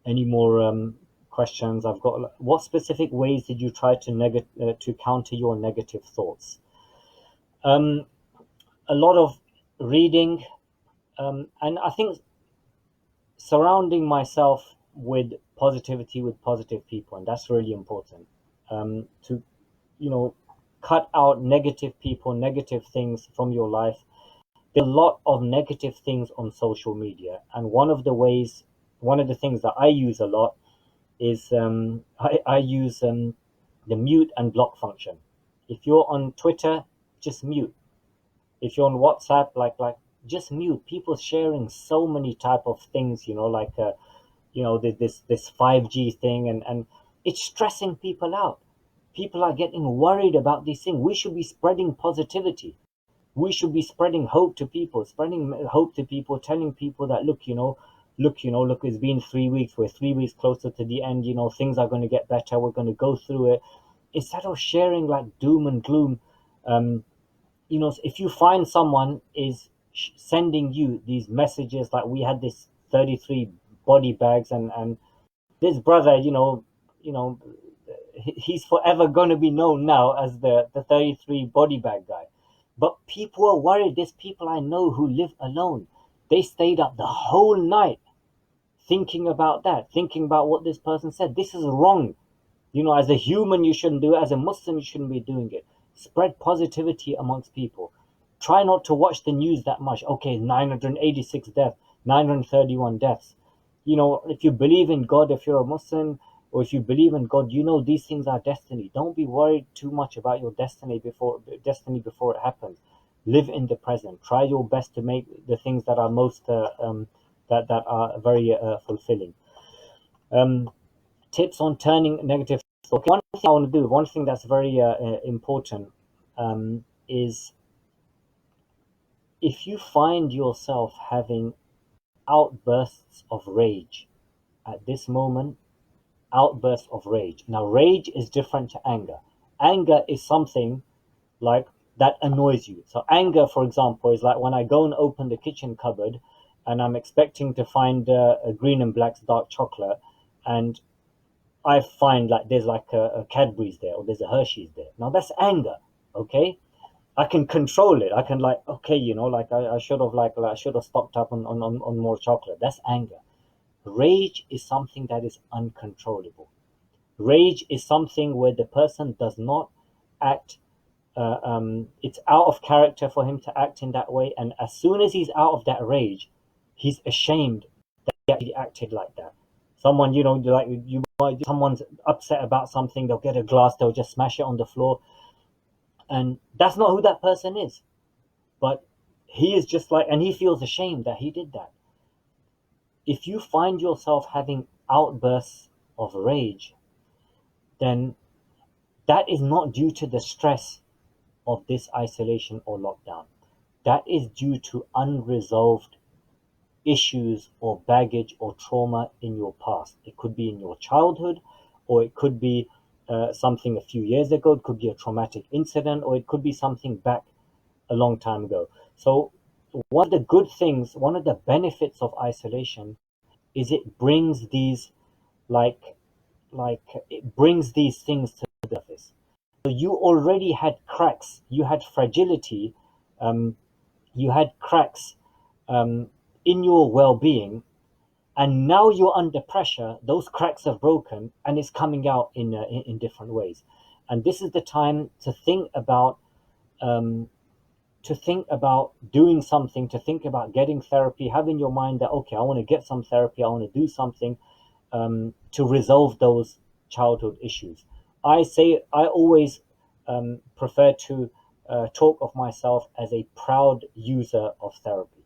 Any more questions? I've got. What specific ways did you try to counter your negative thoughts? A lot of reading, and I think surrounding myself with positivity, with positive people, and that's really important. To cut out negative people, negative things from your life. There's a lot of negative things on social media, and one of the things that I use a lot is I use the mute and block function. If you're on Twitter, just mute. If you're on WhatsApp, like just mute. People sharing so many type of things, this 5G thing, and it's stressing people out. People are getting worried about these things. We should be spreading positivity. We should be spreading hope to people, telling people that look, it's been 3 weeks. We're 3 weeks closer to the end. Things are going to get better. We're going to go through it. Instead of sharing like doom and gloom, if you find someone is sending you these messages, like we had this 33 body bags, and this brother, he's forever going to be known now as the 33 body bag guy. But people are worried. There's people I know who live alone. They stayed up the whole night thinking about what this person said. This is wrong. As a human, you shouldn't do it. As a Muslim, you shouldn't be doing it. Spread positivity amongst people. Try not to watch the news that much. Okay, 986 deaths, 931 deaths. If you believe in God, if you're a Muslim, or if you believe in God, these things are destiny. Don't be worried too much about your destiny before it happens. Live in the present. Try your best to make the things that are most that are very fulfilling. Tips on turning negative thoughts. One thing I want to do, one thing that's very important, is if you find yourself having outbursts of rage at this moment, outbursts of rage. Now, rage is different to anger. Anger is something like that annoys you. So anger, for example, is like when I go and open the kitchen cupboard and I'm expecting to find a Green and Black's dark chocolate, and I find like there's like a Cadbury's there, or there's a Hershey's there. Now that's anger, okay? I can control it. I can like, okay, like I should have I should have stocked up on more chocolate. That's anger. Rage is something that is uncontrollable. Rage is something where the person does not act. It's out of character for him to act in that way, and as soon as he's out of that rage, he's ashamed that he actually acted like that. Someone, like you might, someone's upset about something, they'll get a glass, they'll just smash it on the floor, and that's not who that person is. But he is just like, and he feels ashamed that he did that. If you find yourself having outbursts of rage, then that is not due to the stress of this isolation or lockdown. That is due to unresolved issues or baggage or trauma in your past. It could be in your childhood, or it could be something a few years ago. It could be a traumatic incident, or it could be something back a long time ago. So, one of the good things, one of the benefits of isolation is it brings these like it brings these things to the surface. So you already had cracks, you had fragility, um, you had cracks in your well-being, and now you're under pressure. Those cracks have broken, and it's coming out in different ways. And this is the time to think about um, doing something, to think about getting therapy. Have in your mind that, okay, I want to get some therapy, I want to do something to resolve those childhood issues. I always prefer to talk of myself as a proud user of therapy.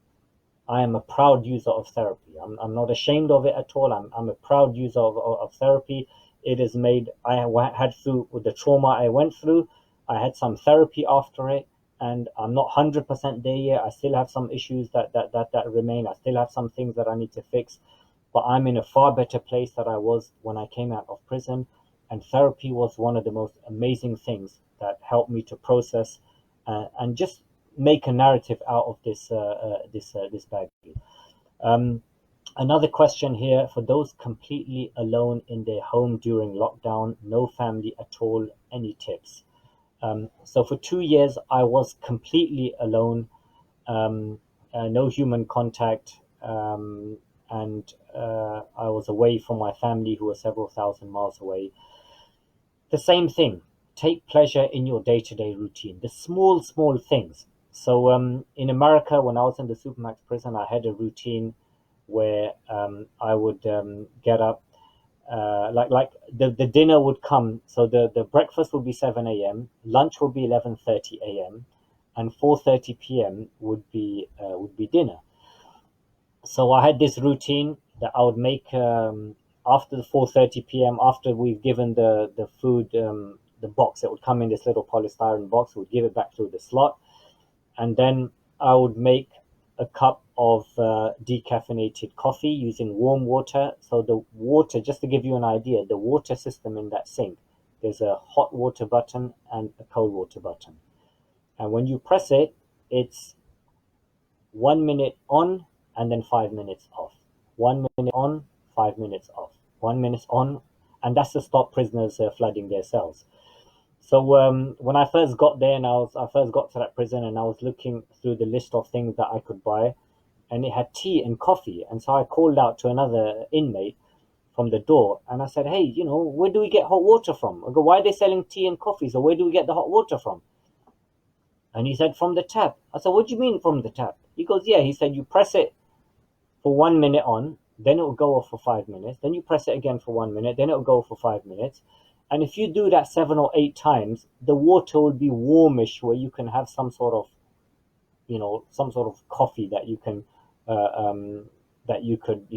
I am a proud user of therapy. I'm not ashamed of it at all. I'm a proud user of therapy. It has made, I had through with the trauma I went through, I had some therapy after it, and I'm not 100% there yet. I still have some issues that remain. I still have some things that I need to fix, but I'm in a far better place than I was when I came out of prison. And therapy was one of the most amazing things that helped me to process and just make a narrative out of this bag. Um, Another question here: for those completely alone in their home during lockdown, no family at all, any tips? So for 2 years, I was completely alone, no human contact, and I was away from my family, who were several thousand miles away. The same thing. Take pleasure in your day-to-day routine, the small things. So in America, when I was in the Supermax prison, I had a routine where I would get up, like the dinner would come. So the breakfast would be 7 a.m., lunch would be 11:30 a.m., and 4:30 p.m. would be dinner. So I had this routine that I would make after the 4:30 p.m. after we've given the food, the box. It would come in this little polystyrene box. We'd give it back through the slot, and then I would make a cup of decaffeinated coffee using warm water. So the water, just to give you an idea, the water system in that sink, there's a hot water button and a cold water button, and when you press it, it's 1 minute on and then 5 minutes off. 1 minute on, 5 minutes off. 1 minute on, and that's to stop prisoners flooding their cells. So when I first got there, and I first got to that prison, and I was looking through the list of things that I could buy, and it had tea and coffee. And so I called out to another inmate from the door, and I said, "Hey, where do we get hot water from?" I go, "Why are they selling tea and coffee? So where do we get the hot water from?" And he said, "From the tap." I said, "What do you mean from the tap?" He goes, "Yeah." He said, "You press it for 1 minute on, then it will go off for 5 minutes. Then you press it again for 1 minute, then it will go for 5 minutes. And if you do that 7 or 8 times, the water will be warmish, where you can have some sort of coffee that you can, that you could,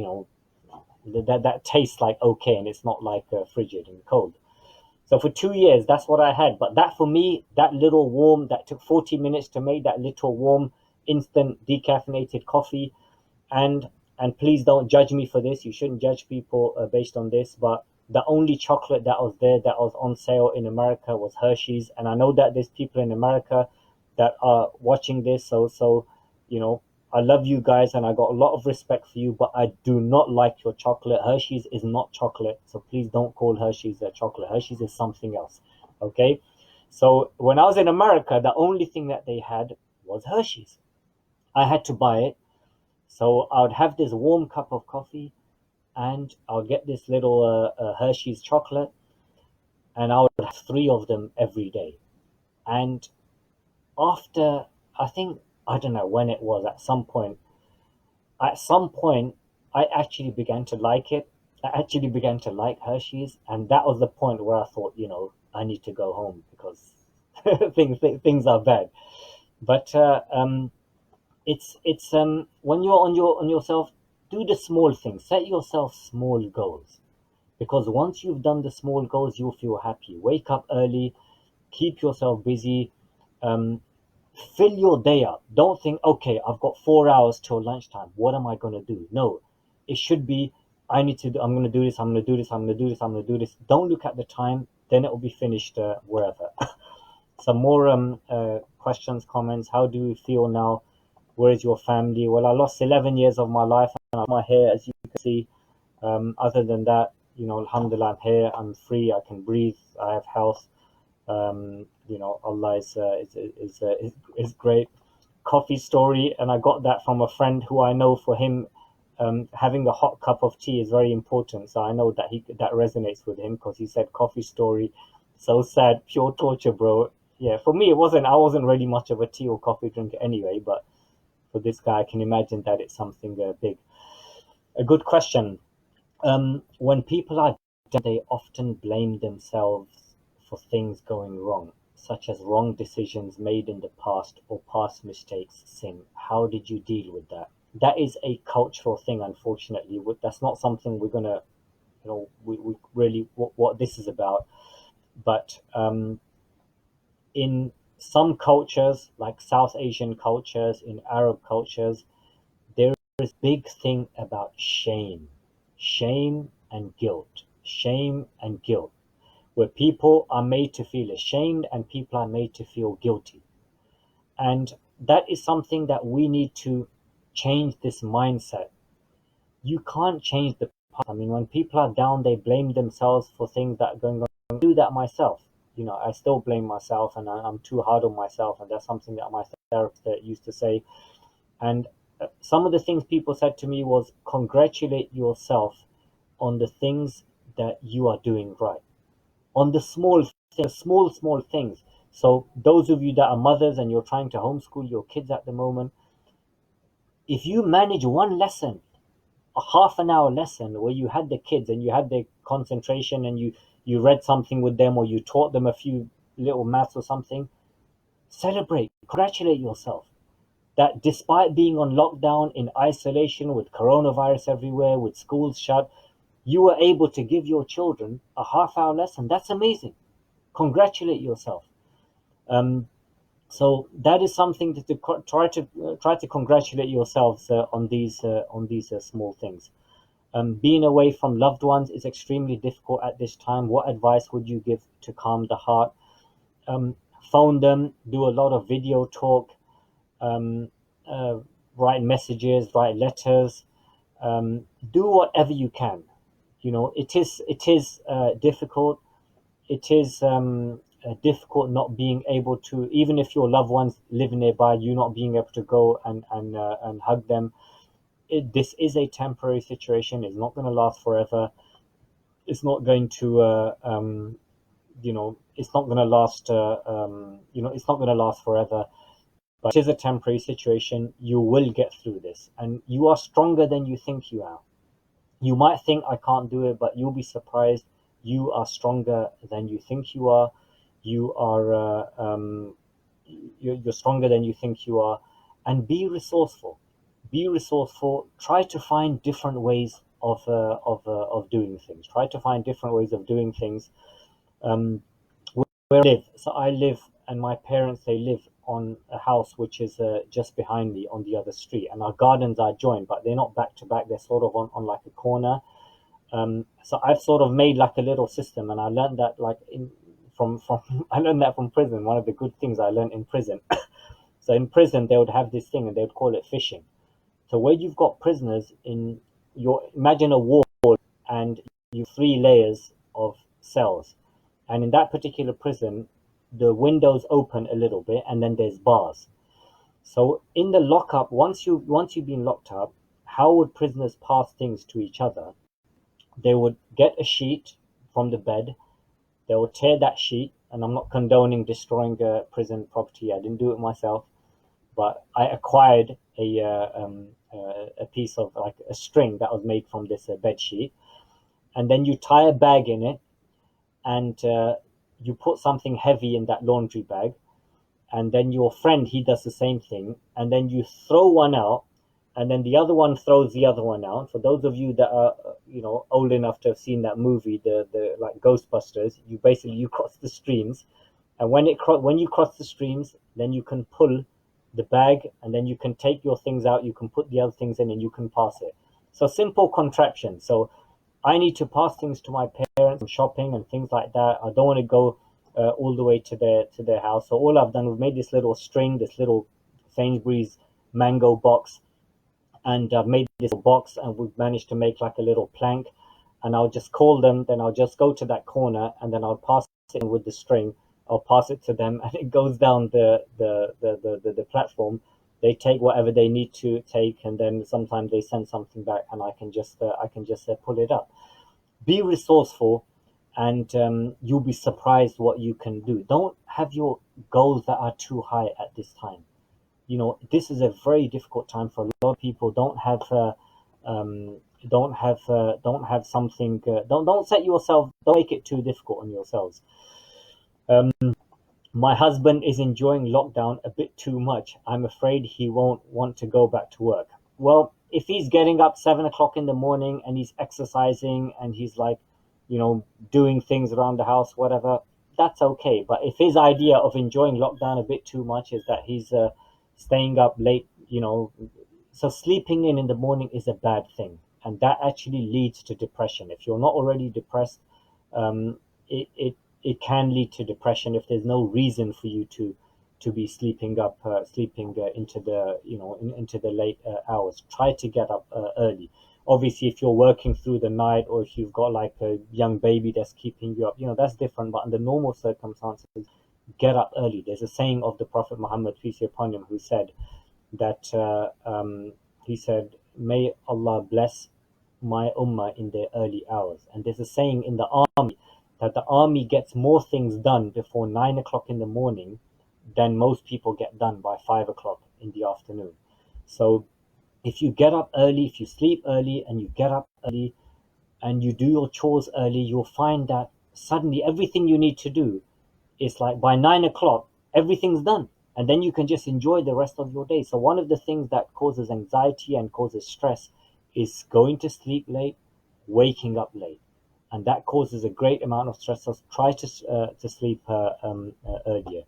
that tastes like okay, and it's not like frigid and cold." So for 2 years, that's what I had. But that for me, that little warm, that took 40 minutes to make, that little warm, instant decaffeinated coffee. And please don't judge me for this. You shouldn't judge people based on this. But the only chocolate that was there that was on sale in America was Hershey's. And I know that there's people in America that are watching this. So I love you guys, and I got a lot of respect for you, but I do not like your chocolate. Hershey's is not chocolate, so please don't call Hershey's a chocolate. Hershey's is something else, okay? So when I was in America, the only thing that they had was Hershey's. I had to buy it. So I would have this warm cup of coffee, and I'll get this little Hershey's chocolate, and I would have three of them every day. And after, I think, I don't know when it was, at some point, I actually began to like it. I actually began to like Hershey's, and that was the point where I thought, I need to go home because things are bad. But it's when you're on yourself, do the small things. Set yourself small goals, because once you've done the small goals, you'll feel happy. Wake up early, keep yourself busy. Um, Fill your day up. Don't think, okay, I've got 4 hours till lunchtime. What am I going to do? No, it should be, I'm going to do this, I'm going to do this, I'm going to do this, I'm going to do this. Don't look at the time, then it will be finished wherever. Some more questions, comments. How do you feel now? Where is your family? Well, I lost 11 years of my life and I lost my hair, as you can see. Other than that, alhamdulillah, I'm here, I'm free, I can breathe, I have health. Allah is great. Coffee story, and I got that from a friend who I know. For him, having a hot cup of tea is very important. So I know that resonates with him, because he said coffee story, so sad, pure torture, bro. Yeah, for me it wasn't. I wasn't really much of a tea or coffee drinker anyway, but for this guy, I can imagine that it's something big. A good question. When people are dead, they often blame themselves for things going wrong, such as wrong decisions made in the past or past mistakes, sin. How did you deal with that? That is a cultural thing, unfortunately. That's not something we're gonna, we really what this is about. But in some cultures, like South Asian cultures, in Arab cultures, there is a big thing about shame and guilt, shame and guilt, where people are made to feel ashamed and people are made to feel guilty. And that is something that we need to change, this mindset. You can't change the past. I mean, when people are down, they blame themselves for things that are going on. I do that myself. I still blame myself, and I'm too hard on myself, and that's something that my therapist used to say. And some of the things people said to me was, congratulate yourself on the things that you are doing right, on the small things. So those of you that are mothers and you're trying to homeschool your kids at the moment, if you manage one lesson, a half an hour lesson where you had the kids and you had their concentration, and you read something with them, or you taught them a few little maths or something, celebrate, congratulate yourself that despite being on lockdown, in isolation, with coronavirus everywhere, with schools shut, you were able to give your children a half-hour lesson. That's amazing. Congratulate yourself. Um, so that is something to try to congratulate yourselves on these small things. Being away from loved ones is extremely difficult at this time. What advice would you give to calm the heart? Um, Phone them, do a lot of video talk, um, uh, write messages, write letters, do whatever you can. It is difficult. It is difficult not being able to, even if your loved ones live nearby, you not being able to go and hug them. This is a temporary situation. It's not going to last forever. It's not going to it's not going to last it's not going to last forever, but it is a temporary situation. You will get through this, and you are stronger than you think you are. You might think, I can't do it, but you'll be surprised. You are stronger than you think you are. You are you're stronger than you think you are. And be resourceful. Be resourceful. Try to find different ways of doing things. Try to find different ways of doing things. Um, where I live, so I live, and my parents, they live on a house which is just behind me on the other street, and our gardens are joined, but they're not back to back. They're sort of on like a corner. So I've sort of made like a little system, and I learned that like in from I learned that from prison. One of the good things I learned in prison. So in prison they would have this thing, and they would call it fishing. So where you've got prisoners in your, imagine a wall, and you three layers of cells, and in that particular prison, the windows open a little bit, and then there's bars. So in the lockup, once you've been locked up, how would prisoners pass things to each other? They would get a sheet from the bed. They would tear that sheet, and I'm not condoning destroying prison property. I didn't do it myself, but I acquired a piece of like a string that was made from this bed sheet, and then you tie a bag in it, and you put something heavy in that laundry bag, and then your friend, he does the same thing, and then you throw one out, and then the other one throws the other one out. For those of you that are old enough to have seen that movie, the like Ghostbusters, you cross the streams, and when you cross the streams, then you can pull the bag, and then you can take your things out, you can put the other things in, and you can pass it. So simple contraption. So I need to pass things to my parents, and shopping and things like that. I don't want to go all the way to their house. So all I've done, we've made this little string, this little Sainsbury's mango box, and I've made this box, and we've managed to make like a little plank. And I'll just call them. Then I'll just go to that corner, and then I'll pass it with the string. I'll pass it to them, and it goes down the platform. They take whatever they need to take, and then sometimes they send something back, and I can just pull it up. Be resourceful, and you'll be surprised what you can do. Don't have your goals that are too high at this time. This is a very difficult time for a lot of people. Um, don't have something. Don't set yourself. Don't make it too difficult on yourselves. Um, my husband is enjoying lockdown a bit too much. I'm afraid he won't want to go back to work. Well, if he's getting up 7 o'clock in the morning and he's exercising and he's like, doing things around the house, whatever, that's okay. But if his idea of enjoying lockdown a bit too much is that he's staying up late, so sleeping in the morning is a bad thing. And that actually leads to depression. If you're not already depressed, um, it can lead to depression if there's no reason for you to be sleeping into into the late hours. Try to get up early. Obviously, if you're working through the night, or if you've got like a young baby that's keeping you up, that's different. But under normal circumstances, get up early. There's a saying of the Prophet Muhammad, peace be upon him, who said that he said, "May Allah bless my ummah in their early hours." And there's a saying in the army that the army gets more things done before 9 o'clock in the morning than most people get done by 5 o'clock in the afternoon. So if you get up early, if you sleep early and you get up early and you do your chores early, you'll find that suddenly everything you need to do is like by 9 o'clock, everything's done. And then you can just enjoy the rest of your day. So one of the things that causes anxiety and causes stress is going to sleep late, waking up late. And that causes a great amount of stress. So try to sleep earlier.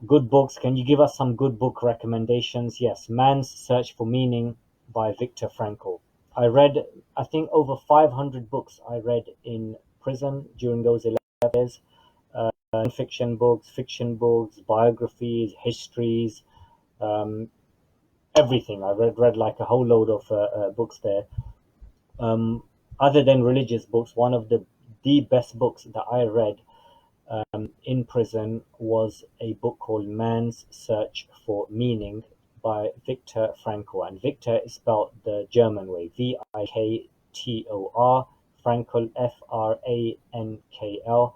Good books. Can you give us some good book recommendations? Yes, Man's Search for Meaning by Viktor Frankl. I read, I think, over 500 books I read in prison during those 11 years. Non-fiction books, fiction books, biographies, histories, um, everything. I read like a whole load of books there. Um, Other than religious books, one of the best books that I read in prison was a book called Man's Search for Meaning by Viktor Frankl. And Viktor is spelled the German way, Viktor, Frankl, Frankl.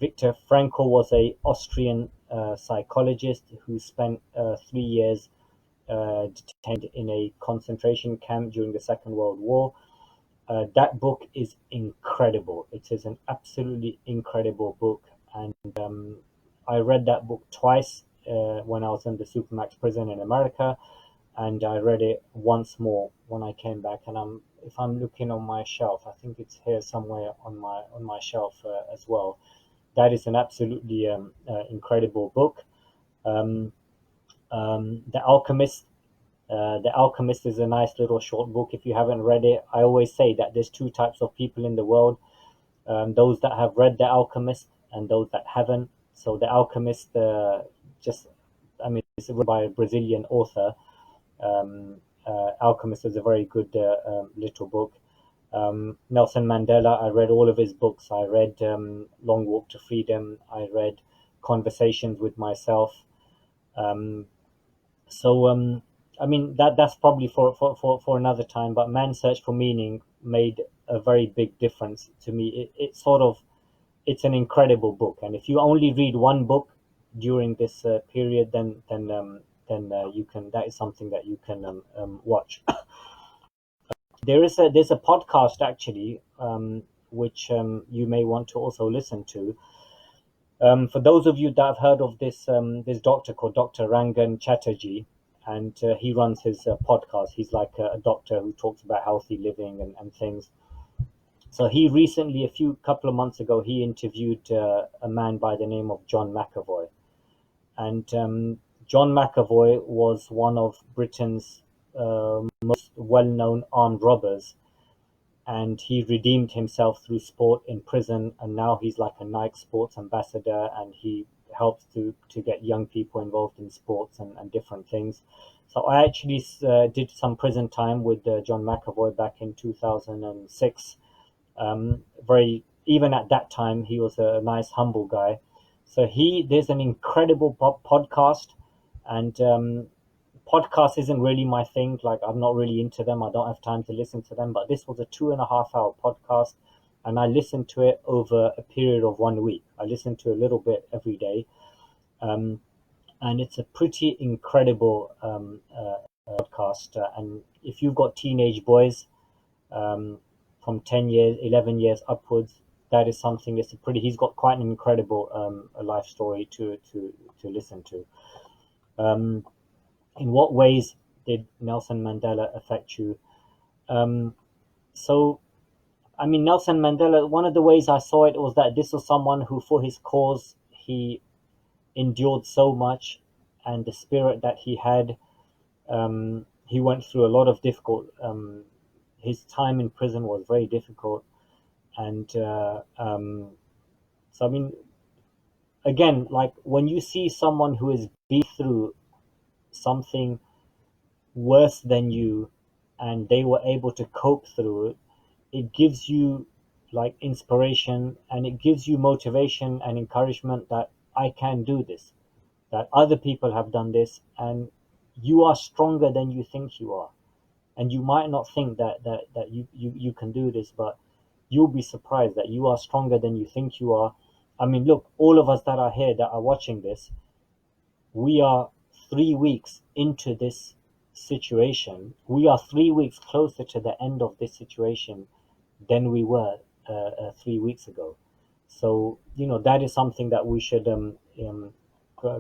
Viktor Frankl was a Austrian psychologist who spent 3 years detained in a concentration camp during the Second World War. That book is incredible. It is an absolutely incredible book, and I read that book twice when I was in the Supermax prison in America, and I read it once more when I came back. And if I'm looking on my shelf, I think it's here somewhere on my shelf as well. That is an absolutely incredible book. Um, The Alchemist. The Alchemist is a nice little short book. If you haven't read it, I always say that there's two types of people in the world: those that have read The Alchemist and those that haven't. So The Alchemist, it's written by a Brazilian author. Alchemist is a very good little book. Nelson Mandela, I read all of his books. I read Long Walk to Freedom. I read Conversations with Myself. Um, so I mean that's probably for another time. But Man's Search for Meaning made a very big difference to me. It sort of it's an incredible book, and if you only read one book during this period, then you can that is something that you can watch. There's a podcast actually, which you may want to also listen to. For those of you that have heard of this doctor called Dr. Rangan Chatterjee, and he runs his podcast. He's like a doctor who talks about healthy living and things. So he recently, a few couple of months ago, he interviewed a man by the name of John Mcavoy, and John Mcavoy was one of Britain's most well-known armed robbers, and he redeemed himself through sport in prison, and now he's like a Nike sports ambassador, and he helps to get young people involved in sports and different things. So I actually did some prison time with John McAvoy back in 2006. Very even at that time, he was a nice, humble guy. So there's an incredible podcast, and podcast isn't really my thing. Like I'm not really into them. I don't have time to listen to them. But this was a 2.5 hour podcast, and I listened to it over a period of 1 week. I listened to a little bit every day, um, and it's a pretty incredible podcast. And if you've got teenage boys um, from 10 years, 11 years upwards, that is something. It's a pretty. He's got quite an incredible life story to listen to. Um, in what ways did Nelson Mandela affect you? Um, so, I mean, Nelson Mandela, one of the ways I saw it was that this was someone who, for his cause, he endured so much, and the spirit that he had, he went through a lot of difficult, his time in prison was very difficult. And so, I mean, again, like when you see someone who has been through something worse than you and they were able to cope through it, it gives you like inspiration, and it gives you motivation and encouragement that I can do this, that other people have done this, and you are stronger than you think you are. And you might not think that you can do this, but you'll be surprised that you are stronger than you think you are. I mean, look, all of us that are here that are watching this, we are 3 weeks into this situation. We are 3 weeks closer to the end of this situation than we were 3 weeks ago. So, that is something that we should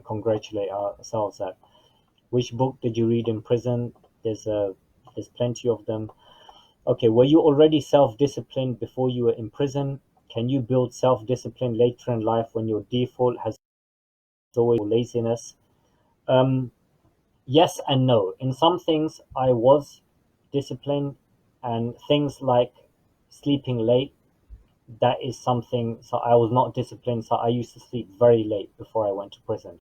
congratulate ourselves at. Which book did you read in prison? There's plenty of them. Okay, were you already self-disciplined before you were in prison? Can you build self-discipline later in life when your default has always laziness? Um, yes and no. In some things, I was disciplined, and things like sleeping late, that is something. So I was not disciplined. So I used to sleep very late before I went to prison.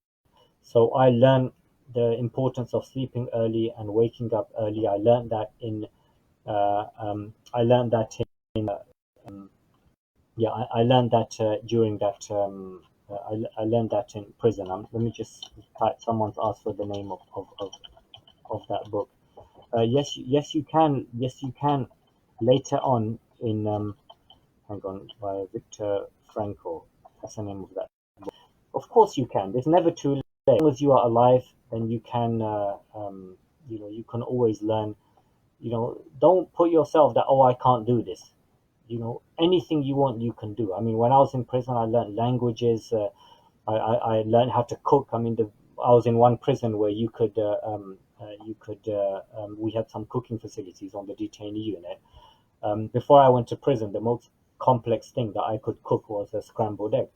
So I learned the importance of sleeping early and waking up early. I learned that in I learned that in yeah, I learned that during that I learned that in prison. Let me just type. Someone's asked for the name of that book. Yes, you can. Yes, you can. Later on in hang on, by Viktor Frankl. That's the name of that. Of course, you can. There's never too late. As long as you are alive, then you can. You can always learn. Don't put yourself that, oh, I can't do this. Anything you want, you can do. I mean, when I was in prison, I learned languages. I learned how to cook. I mean, I was in one prison where we had some cooking facilities on the detainee unit. Before I went to prison, the most complex thing that I could cook was a scrambled egg.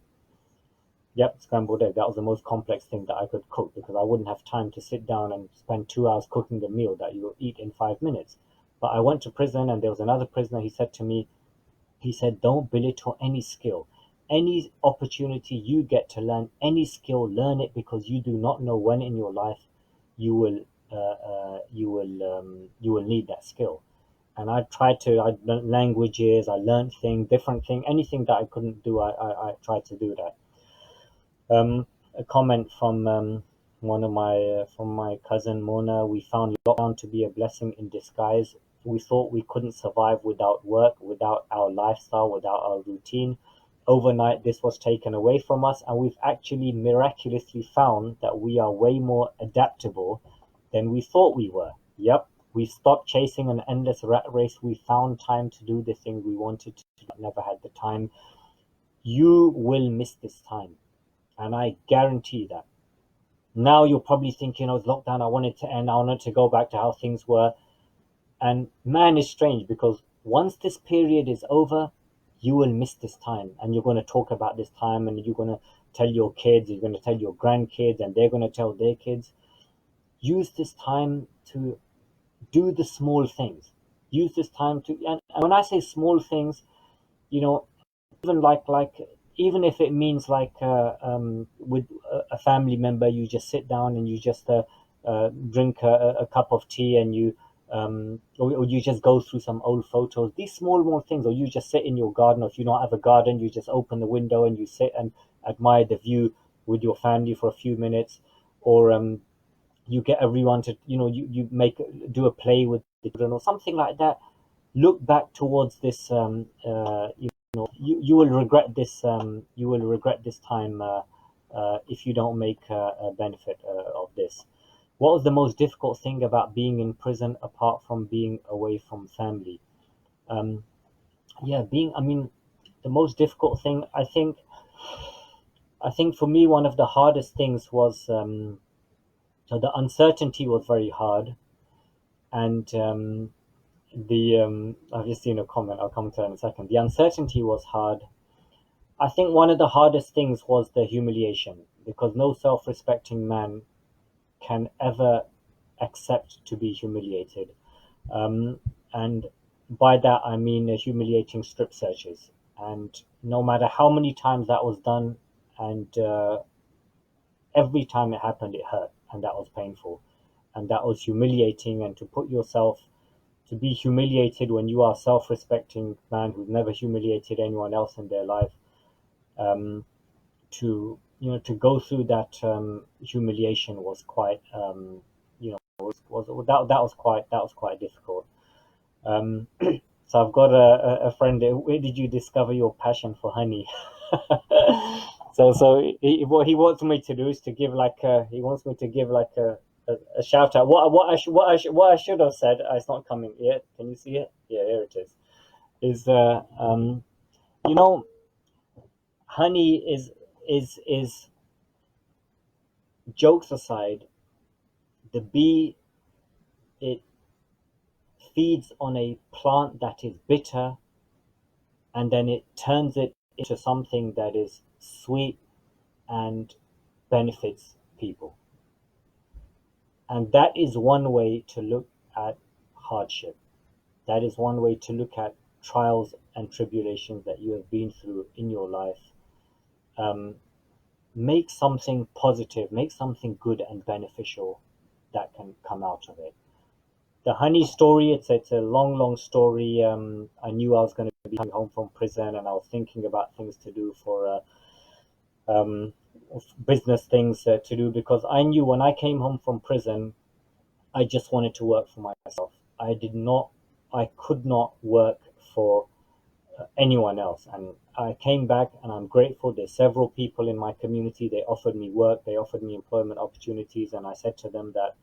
Yep, scrambled egg. That was the most complex thing that I could cook, because I wouldn't have time to sit down and spend 2 hours cooking a meal that you will eat in 5 minutes. But I went to prison, and there was another prisoner. He said to me, he said, don't belittle any skill. Any opportunity you get to learn any skill, learn it, because you do not know when in your life you will need that skill. And I learned languages, I learned things, different things, anything that I couldn't do, I tried to do that. A comment from my cousin Mona. We found lockdown to be a blessing in disguise. We thought we couldn't survive without work, without our lifestyle, without our routine. Overnight, this was taken away from us, and we've actually miraculously found that we are way more adaptable than we thought we were. Yep, we stopped chasing an endless rat race. We found time to do the thing we wanted to do, but never had the time. You will miss this time, and I guarantee that. Now you're probably thinking, oh, lockdown, I want it to end. I want it to go back to how things were. And man, it's strange because once this period is over, you will miss this time. And you're going to talk about this time and you're going to tell your kids, you're going to tell your grandkids, and they're going to tell their kids. Use this time to do the small things. Use this time to, and when I say small things, you know, even even if it means with a family member, you just sit down and you just drink a cup of tea, and or you just go through some old photos, these small things, or you just sit in your garden, or if you don't have a garden, you just open the window and you sit and admire the view with your family for a few minutes. Or you get everyone to, you make do a play with the children or something like that. Look back towards this. You will regret this. You will regret this time if you don't make a benefit of this. What was the most difficult thing about being in prison apart from being away from family? Um, yeah, being. I mean, the most difficult thing. I think for me, one of the hardest things was so the uncertainty was very hard, and the I've just seen a comment. I'll come to that in a second. The uncertainty was hard. I think one of the hardest things was the humiliation, because no self-respecting man can ever accept to be humiliated. And by that, I mean humiliating strip searches. And no matter how many times that was done, and every time it happened, it hurt, and that was painful, and that was humiliating. And to put yourself to be humiliated when you are a self-respecting man who's never humiliated anyone else in their life, um, to go through that humiliation was quite was that was quite difficult. Um, so I've got a friend. Where did you discover your passion for honey? What he wants me to do is to give he wants me to give a shout out. What I should have said. It's not coming yet. Can you see it? Yeah, here it is. Is you know honey is jokes aside, the bee, it feeds on a plant that is bitter, and then it turns it into something that is sweet and benefits people. And that is one way to look at hardship. That is one way to look at trials and tribulations that you have been through in your life. Um, make something positive, make something good and beneficial that can come out of it. The honey story, it's a long story. I knew I was going to be coming home from prison, and I was thinking about things to do for um, business things to do, because I knew when I came home from prison, I just wanted to work for myself. I could not work for anyone else. And I came back, and I'm grateful. There's several people in my community. They offered me work, they offered me employment opportunities, and I said to them that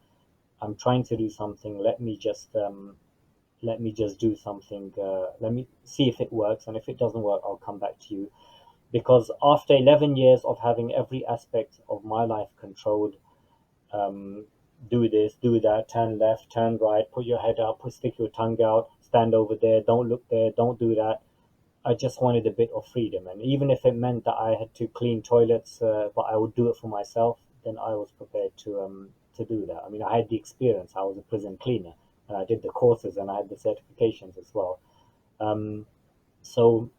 I'm trying to do something. Let me just do something. Let me see if it works, and if it doesn't work, I'll come back to you. Because after 11 years of having every aspect of my life controlled, um, do this, do that, turn left, turn right, put your head up, stick your tongue out, stand over there, don't look there, don't do that. I just wanted a bit of freedom, and even if it meant that I had to clean toilets, but I would do it for myself, then I was prepared to do that. I mean, I had the experience. I was a prison cleaner, and I did the courses, and I had the certifications as well. Um, so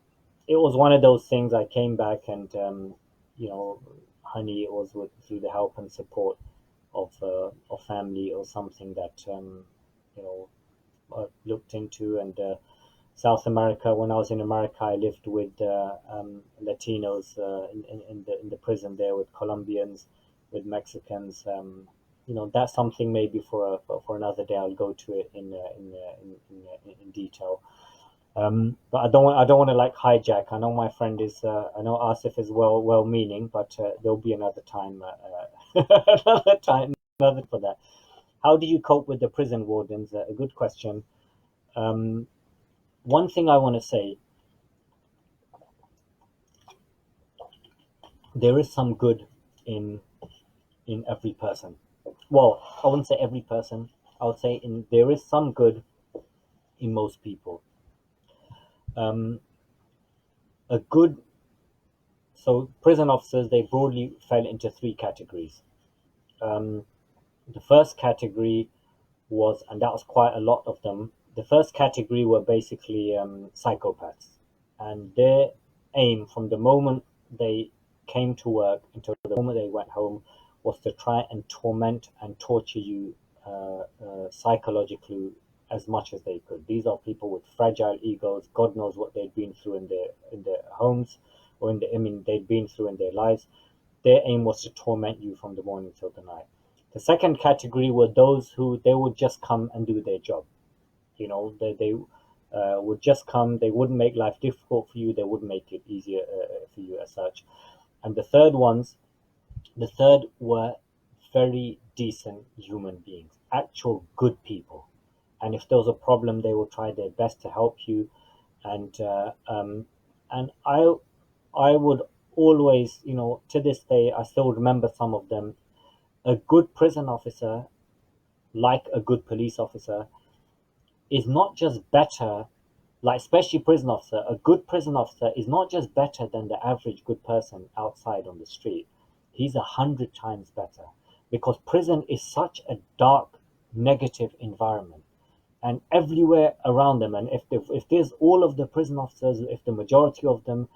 it was one of those things. I came back, and you know, honey, it was through the help and support of family, or something that you know looked into. And South America, when I was in America, I lived with Latinos in the prison there, with Colombians, with Mexicans. That's something maybe for another day. I'll go to it in detail. But I don't want to like hijack. I know my friend is. I know Asif is well-meaning, but there'll be another time. Another time, another for that. How do you cope with the prison wardens? A good question. Um, One thing I want to say, there is some good in every person. Well, I wouldn't say every person. I would say there is some good in most people. Um, a good So prison officers, they broadly fell into three categories. Um, the first category was, and that was quite a lot of them. The first category were basically psychopaths, and their aim from the moment they came to work until the moment they went home was to try and torment and torture you psychologically as much as they could. These are people with fragile egos. God knows what they'd been through in their homes, or they'd been through in their lives. Their aim was to torment you from the morning till the night. The second category were those who they would just come and do their job. They would just come. They wouldn't make life difficult for you. They wouldn't make it easier for you as such. And the third were very decent human beings, actual good people. And if there was a problem, they would try their best to help you. And I would always, to this day, I still remember some of them. A good prison officer, like a good police officer, is not just better, like especially prison officer. A good prison officer is not just better than the average good person outside on the street. He's 100 times better, because prison is such a dark, negative environment, and everywhere around them. And if there's all of the prison officers, if the majority of them,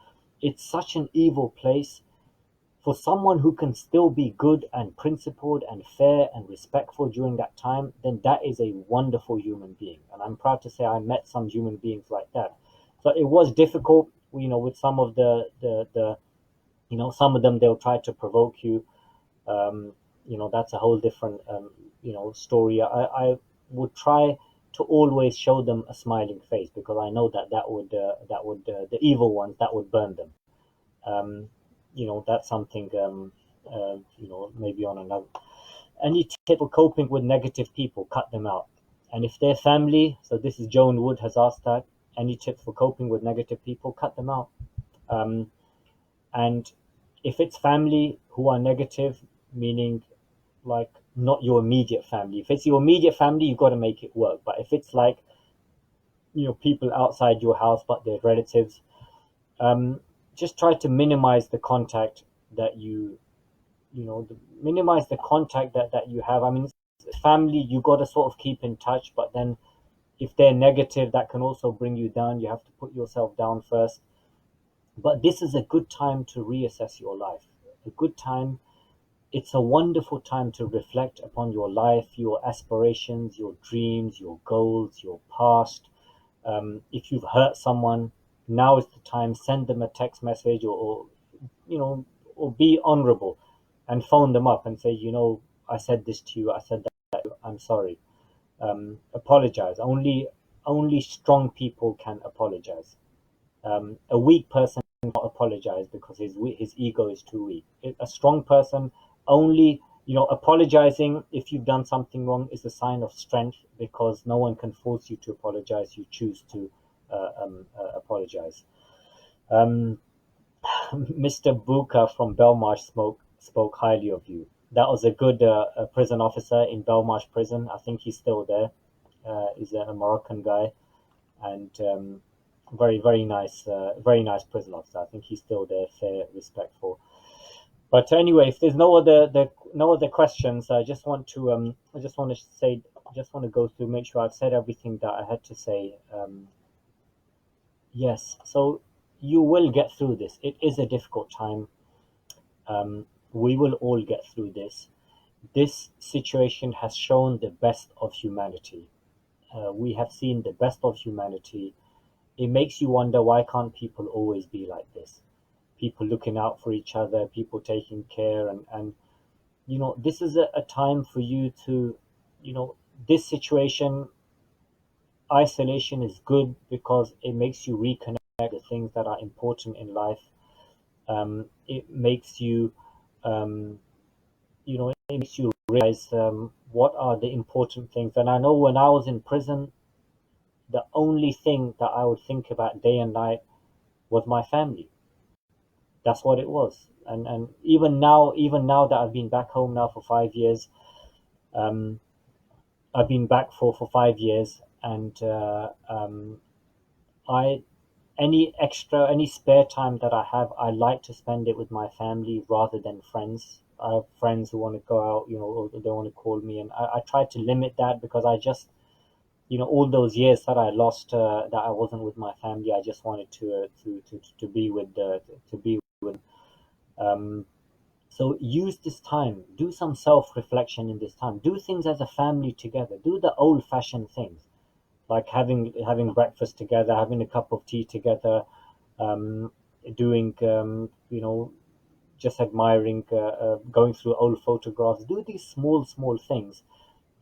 it's such an evil place. For someone who can still be good and principled and fair and respectful during that time, then that is a wonderful human being. And I'm proud to say I met some human beings like that. So it was difficult, with some of the some of them, they'll try to provoke you. That's a whole different, story. I would try to always show them a smiling face, because I know that would the evil ones, that would burn them. Um, that's something, maybe on another. Any tip for coping with negative people? Cut them out. And if they're family, so this is Joan Wood has asked that. Any tips for coping with negative people? Cut them out. Um, and if it's family who are negative, meaning like not your immediate family. If it's your immediate family, you got to make it work. But if it's like, people outside your house, but they're relatives, um, just try to minimize the contact that minimize the contact that you have. I mean, family, you got to sort of keep in touch, but then if they're negative, that can also bring you down. You have to put yourself down first. But this is a good time to reassess your life. A good time. It's a wonderful time to reflect upon your life, your aspirations, your dreams, your goals, your past. If you've hurt someone, now is the time. Send them a text message, or be honorable, and phone them up and say, I said this to you. I said that. I'm sorry. Apologize. Only strong people can apologize. A weak person cannot apologize, because his ego is too weak. A strong person only, apologizing if you've done something wrong is a sign of strength, because no one can force you to apologize. You choose to apologize. Um, Mr. Buka from Belmarsh spoke highly of you. That was a good prison officer in Belmarsh prison. I think he's still there. He's a Moroccan guy, and very nice prison officer. I think he's still there, fair, respectful. But anyway, if there's no other questions, I just want to say, just want to go through, make sure I've said everything that I had to say. Yes, so you will get through this. It is a difficult time. We will all get through this. This situation has shown the best of humanity. we have seen the best of humanity. It makes you wonder, why can't people always be like this? People looking out for each other, people taking care, and this is a time for you to, this situation, isolation is good because it makes you reconnect with the things that are important in life. It makes you, um, it makes you realize what are the important things. And I know when I was in prison, the only thing that I would think about day and night was my family. That's what it was. And even now that I've been back home now for 5 years, um, I've been back for 5 years, and I any spare time that I have, I like to spend it with my family rather than friends. I have friends who want to go out, or they want to call me, and I try to limit that because I just, all those years that I lost, that I wasn't with my family, I just wanted to be with to be with. Um, so use this time, do some self-reflection in this time, do things as a family together, do the old-fashioned things like having breakfast together, having a cup of tea together, um, doing just admiring, going through old photographs. Do these small things.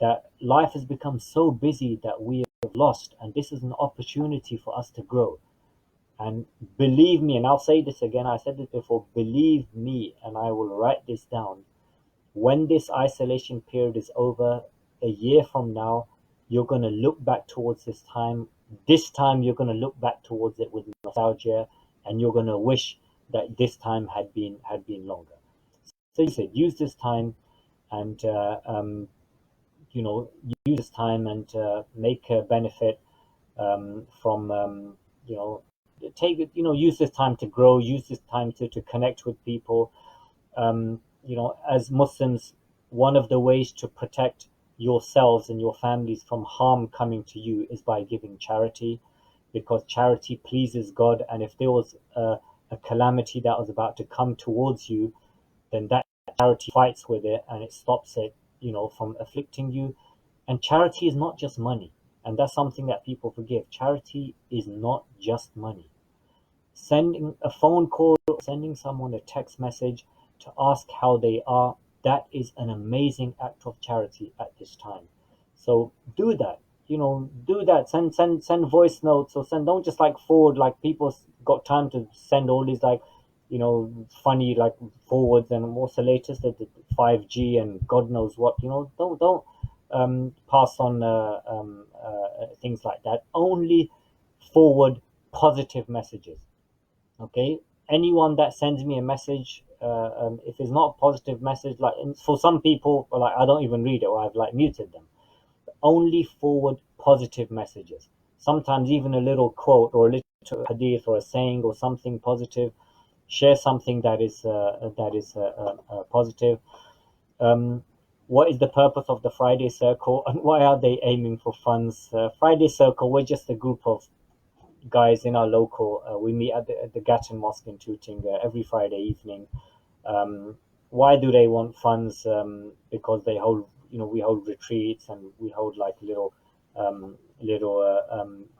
That life has become so busy that we have lost, and this is an opportunity for us to grow. And believe me, and I'll say this again, I said this before, believe me, and I will write this down. When this isolation period is over, a year from now, you're going to look back towards this time. This time, you're going to look back towards it with nostalgia, and you're going to wish that this time had been longer. So you said, use this time, and you know, use this time and make a benefit from you know, take it. Use this time to grow. Use this time to connect with people. As Muslims, one of the ways to protect yourselves and your families from harm coming to you is by giving charity, because charity pleases God. And if there was a calamity that was about to come towards you, then that charity fights with it and it stops it, from afflicting you. And charity is not just money. And that's something that people forgive. Charity is not just money. Sending a phone call, sending someone a text message to ask how they are, that is an amazing act of charity at this time. So do that. Do that. Send voice notes, or don't just like forward, like people got time to send all these like, funny like forwards, and what's the latest, the 5G and God knows what. Don't pass on things like that. Only forward positive messages. Okay, anyone that sends me a message, if it's not a positive message, like, and for some people, like, I don't even read it, or I've like muted them. Only forward positive messages. Sometimes even a little quote or a little hadith or a saying or something positive. Share something that is positive. um, what is the purpose of the Friday Circle, and why are they aiming for funds? Friday Circle, we're just a group of guys in our local. We meet at the Gatton Mosque in Tooting every Friday evening. Um, why do they want funds? Because we hold retreats, and we hold like little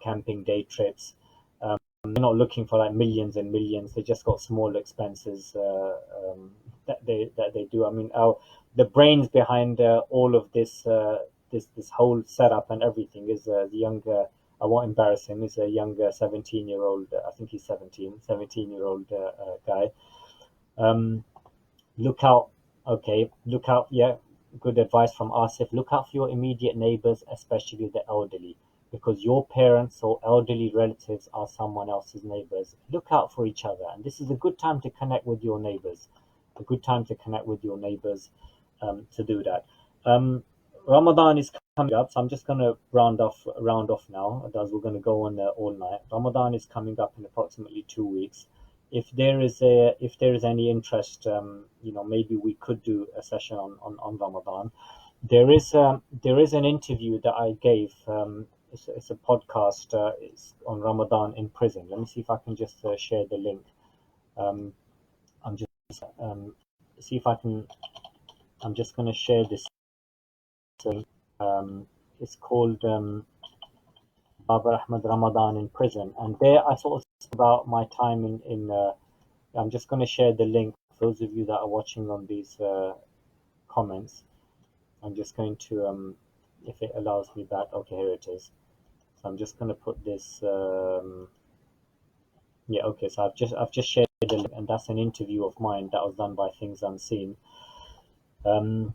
camping day trips. They're not looking for like millions and millions. They just got small expenses that they do. I mean, the brains behind all of this whole setup and everything is the younger. I won't embarrass him. He's a younger 17-year-old. I think he's 17-year-old guy. Um, Look out. Okay, look out. Yeah, good advice from Asif. Look out for your immediate neighbors, especially the elderly, because your parents or elderly relatives are someone else's neighbors. Look out for each other, and this is a good time to connect with your neighbors. A good time to connect with your neighbors, to do that. Um, Ramadan is coming up, so I'm just gonna round off now, as we're gonna go on all night. Ramadan is coming up in approximately 2 weeks. If there is any interest, maybe we could do a session on Ramadan. There is an interview that I gave. It's a podcast. It's on Ramadan in prison. Let me see if I can just share the link. Um, I'm just see if I can. I'm just going to share this. Link. It's called. Babar Ahmad Ramadan in prison, and there I sort of spoke about my time in. I'm just going to share the link for those of you that are watching on these comments. I'm just going to, if it allows me back. Okay, here it is. So I'm just going to put this. Yeah, okay. So I've just shared the link, and that's an interview of mine that was done by Things Unseen, um,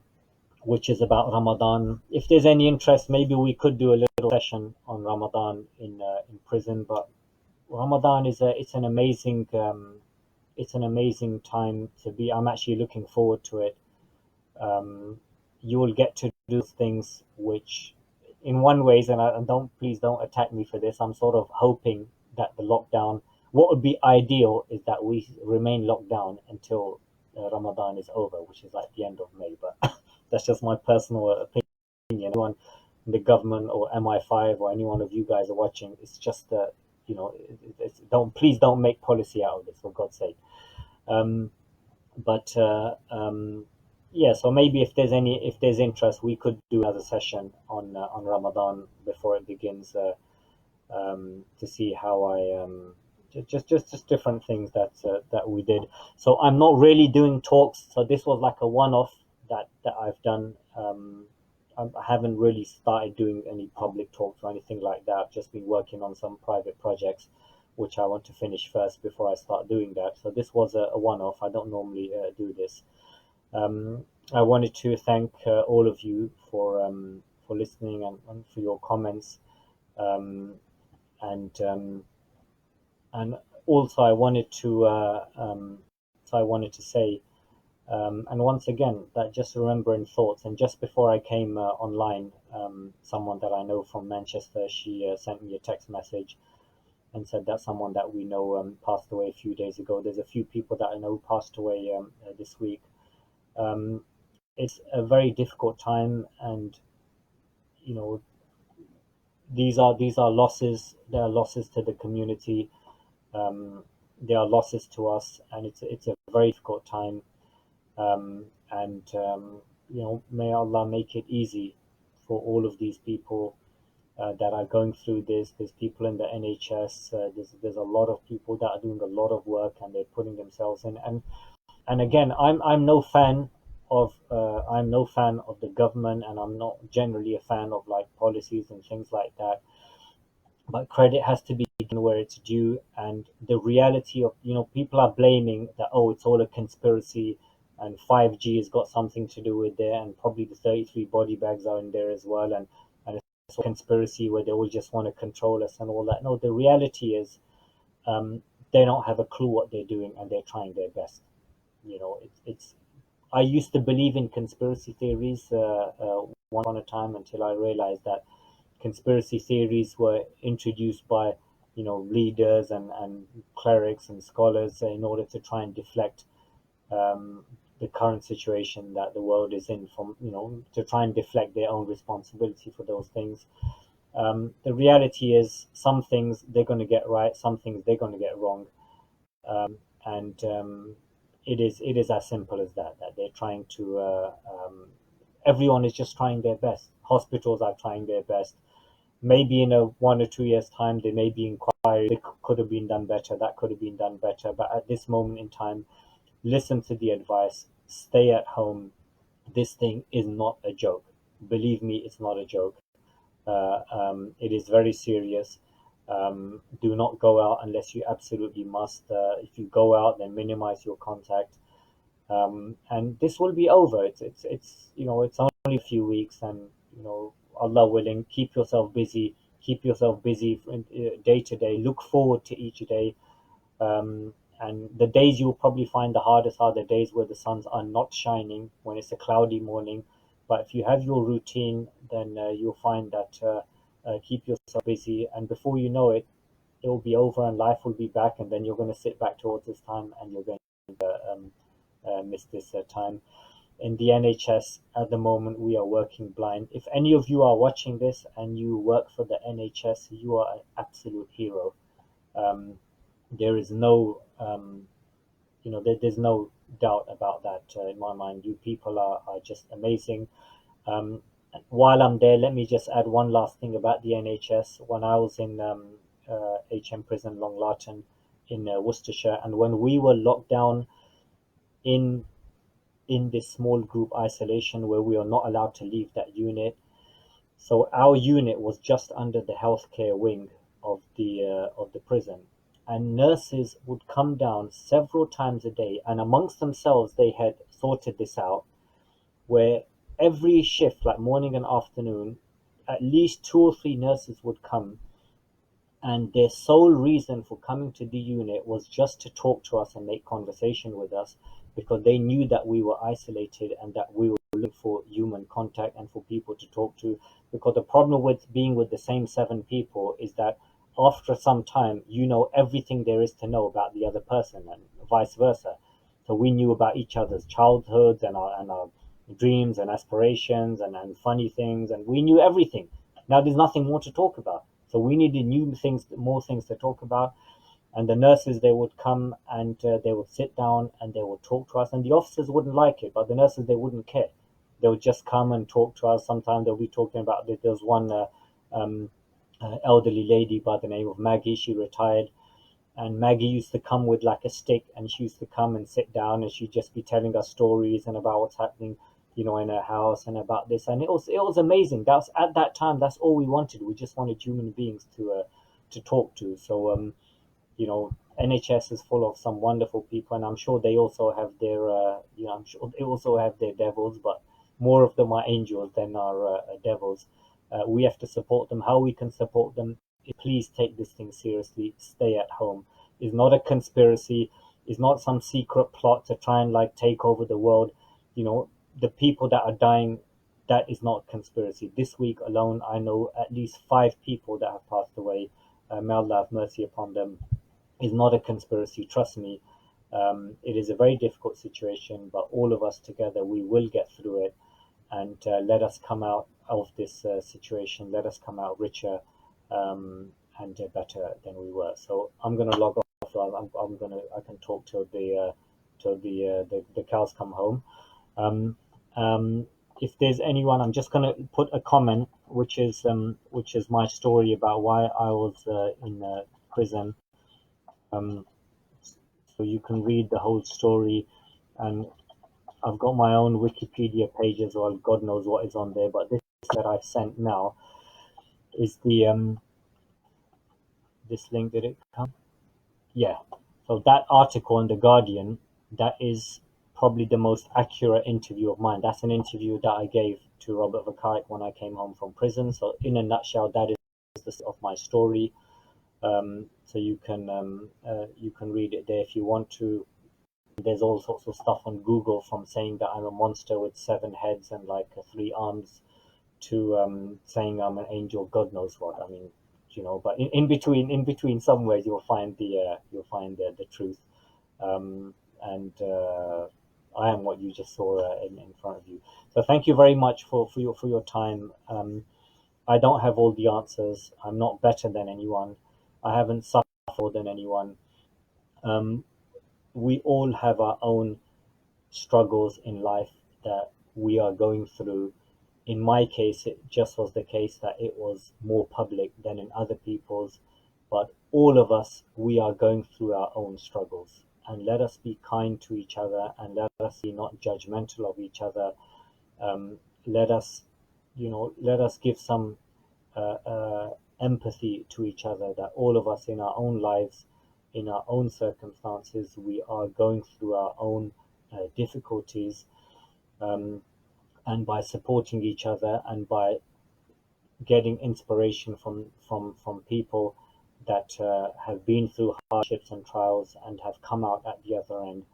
which is about Ramadan. If there's any interest, maybe we could do a little session on Ramadan in prison. But Ramadan is it's an amazing time to be. I'm actually looking forward to it. Um, you will get to do things which, in one ways, and don't please don't attack me for this. I'm sort of hoping that the lockdown. What would be ideal is that we remain locked down until Ramadan is over, which is like the end of May. But that's just my personal opinion. Anyone in the government or MI5 or any one of you guys are watching, it's just don't please don't make policy out of this for God's sake. Um, but yeah, so maybe if there's interest, we could do another session on Ramadan before it begins, to see how I just different things that we did. So I'm not really doing talks. So this was like a one-off that I've done. I haven't really started doing any public talks or anything like that. I've just been working on some private projects, which I want to finish first before I start doing that. So this was a one-off. I don't normally do this. I wanted to thank all of you for listening and for your comments. Um, and and also I wanted to say, and once again, that just remembering thoughts. And just before I came online, someone that I know from Manchester, she sent me a text message and said that someone that we know passed away a few days ago. There's a few people that I know passed away this week. Um, it's a very difficult time, and you know these are losses. They are losses to the community. Um, they are losses to us, and it's a very difficult time. And may Allah make it easy for all of these people that are going through this. There's people in the NHS. There's a lot of people that are doing a lot of work, and they're putting themselves in. And again, I'm no fan of the government, and I'm not generally a fan of like policies and things like that. But credit has to be given where it's due, and the reality of people are blaming that, oh, it's all a conspiracy, and 5G has got something to do with there, and probably the 33 body bags are in there as well, and it's a conspiracy where they all just want to control us and all that. No, the reality is, um, they don't have a clue what they're doing, and they're trying their best. It's I used to believe in conspiracy theories one upon a time, until I realized that conspiracy theories were introduced by leaders and clerics and scholars in order to try and deflect um, the current situation that the world is in, from to try and deflect their own responsibility for those things. The reality is, some things they're going to get right, some things they're going to get wrong. And it is as simple as that. That they're trying to. Everyone is just trying their best. Hospitals are trying their best. Maybe in a 1 or 2 years time, there may be inquiry. It could have been done better. That could have been done better. But at this moment in time, listen to the advice. Stay at home. This thing is not a joke. Believe me, it's not a joke. It is very serious. Do not go out unless you absolutely must. If you go out, then minimize your contact. And this will be over. It's only a few weeks, and Allah willing, keep yourself busy. Keep yourself busy day to day. Look forward to each day. And the days you'll probably find the hardest are the days where the suns are not shining, when it's a cloudy morning. But if you have your routine, then you'll find that keep yourself busy, and before you know it, it will be over and life will be back, and then you're going to sit back towards this time, and you're going to miss this time. In the NHS at the moment, we are working blind. If any of you are watching this and you work for the NHS, you are an absolute hero. Um, there is no there's no doubt about that in my mind. You people are just amazing. um, While I'm there, let me just add one last thing about the NHS. When I was in HM Prison Long Larton in Worcestershire, and when we were locked down in this small group isolation where we are not allowed to leave that unit. So our unit was just under the healthcare wing of the prison, and nurses would come down several times a day, and amongst themselves they had sorted this out, where every shift, like morning and afternoon, at least two or three nurses would come, and their sole reason for coming to the unit was just to talk to us and make conversation with us, because they knew that we were isolated and that we were looking for human contact and for people to talk to. Because the problem with being with the same seven people is that after some time, you know everything there is to know about the other person, and vice versa. So we knew about each other's childhoods and our dreams and aspirations and funny things, and we knew everything. Now there's nothing more to talk about. So we needed new things, more things to talk about. And the nurses, they would come and they would sit down and they would talk to us. And the officers wouldn't like it, but the nurses, they wouldn't care. They would just come and talk to us. Sometimes they'll be talking about, there was one um, elderly lady by the name of Maggie. She retired, and Maggie used to come with like a stick, and she used to come and sit down, and she'd just be telling us stories and about what's happening, in her house and about this. And it was amazing. That's at that time. That's all we wanted. We just wanted human beings to talk to. So NHS is full of some wonderful people, and I'm sure they also have their, I'm sure they also have their devils, but more of them are angels than are devils. We have to support them. How we can support them? Please take this thing seriously. Stay at home. It's not a conspiracy. It's not some secret plot to try and like take over the world. The people that are dying, that is not conspiracy. This week alone, I know at least five people that have passed away. May Allah have mercy upon them. Is not a conspiracy. Trust me. It is a very difficult situation, but all of us together, we will get through it. And let us come out of this situation. Let us come out richer and better than we were. So I'm gonna log off. I can talk till the cows come home. Um, if there's anyone, I'm just gonna put a comment, which is my story about why I was in prison. Um, so you can read the whole story, and I've got my own Wikipedia page as well. God knows what is on there, but this that I've sent now is the this link. Did it come? Yeah. So that article in the Guardian, that is probably the most accurate interview of mine. That's an interview that I gave to Robert Vakait when I came home from prison. So in a nutshell, that is the of my story. So you can read it there if you want to. There's all sorts of stuff on Google, from saying that I'm a monster with seven heads and like three arms, to saying I'm an angel. God knows what. I mean, but in between somewhere you'll find the truth. And I am what you just saw in front of you. So thank you very much for your time. I don't have all the answers. I'm not better than anyone. I haven't suffered more than anyone. Um, we all have our own struggles in life that we are going through. In my case, it just was the case that it was more public than in other people's, but all of us, we are going through our own struggles. And let us be kind to each other, and let us be not judgmental of each other. Let us, let us give some empathy to each other, that all of us in our own lives, in our own circumstances, we are going through our own difficulties. Um, and by supporting each other and by getting inspiration from people that have been through hardships and trials and have come out at the other end,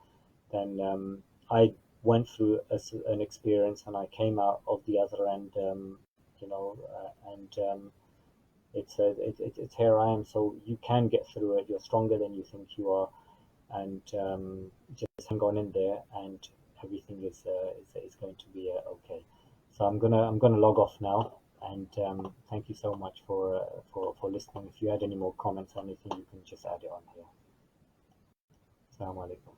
then I went through an experience and I came out of the other end, and it's here I am. So you can get through it. You're stronger than you think you are, and just hang on in there, and everything is going to be okay. So I'm gonna log off now, and thank you so much for listening. If you had any more comments or anything, you can just add it on here. Assalamu alaikum.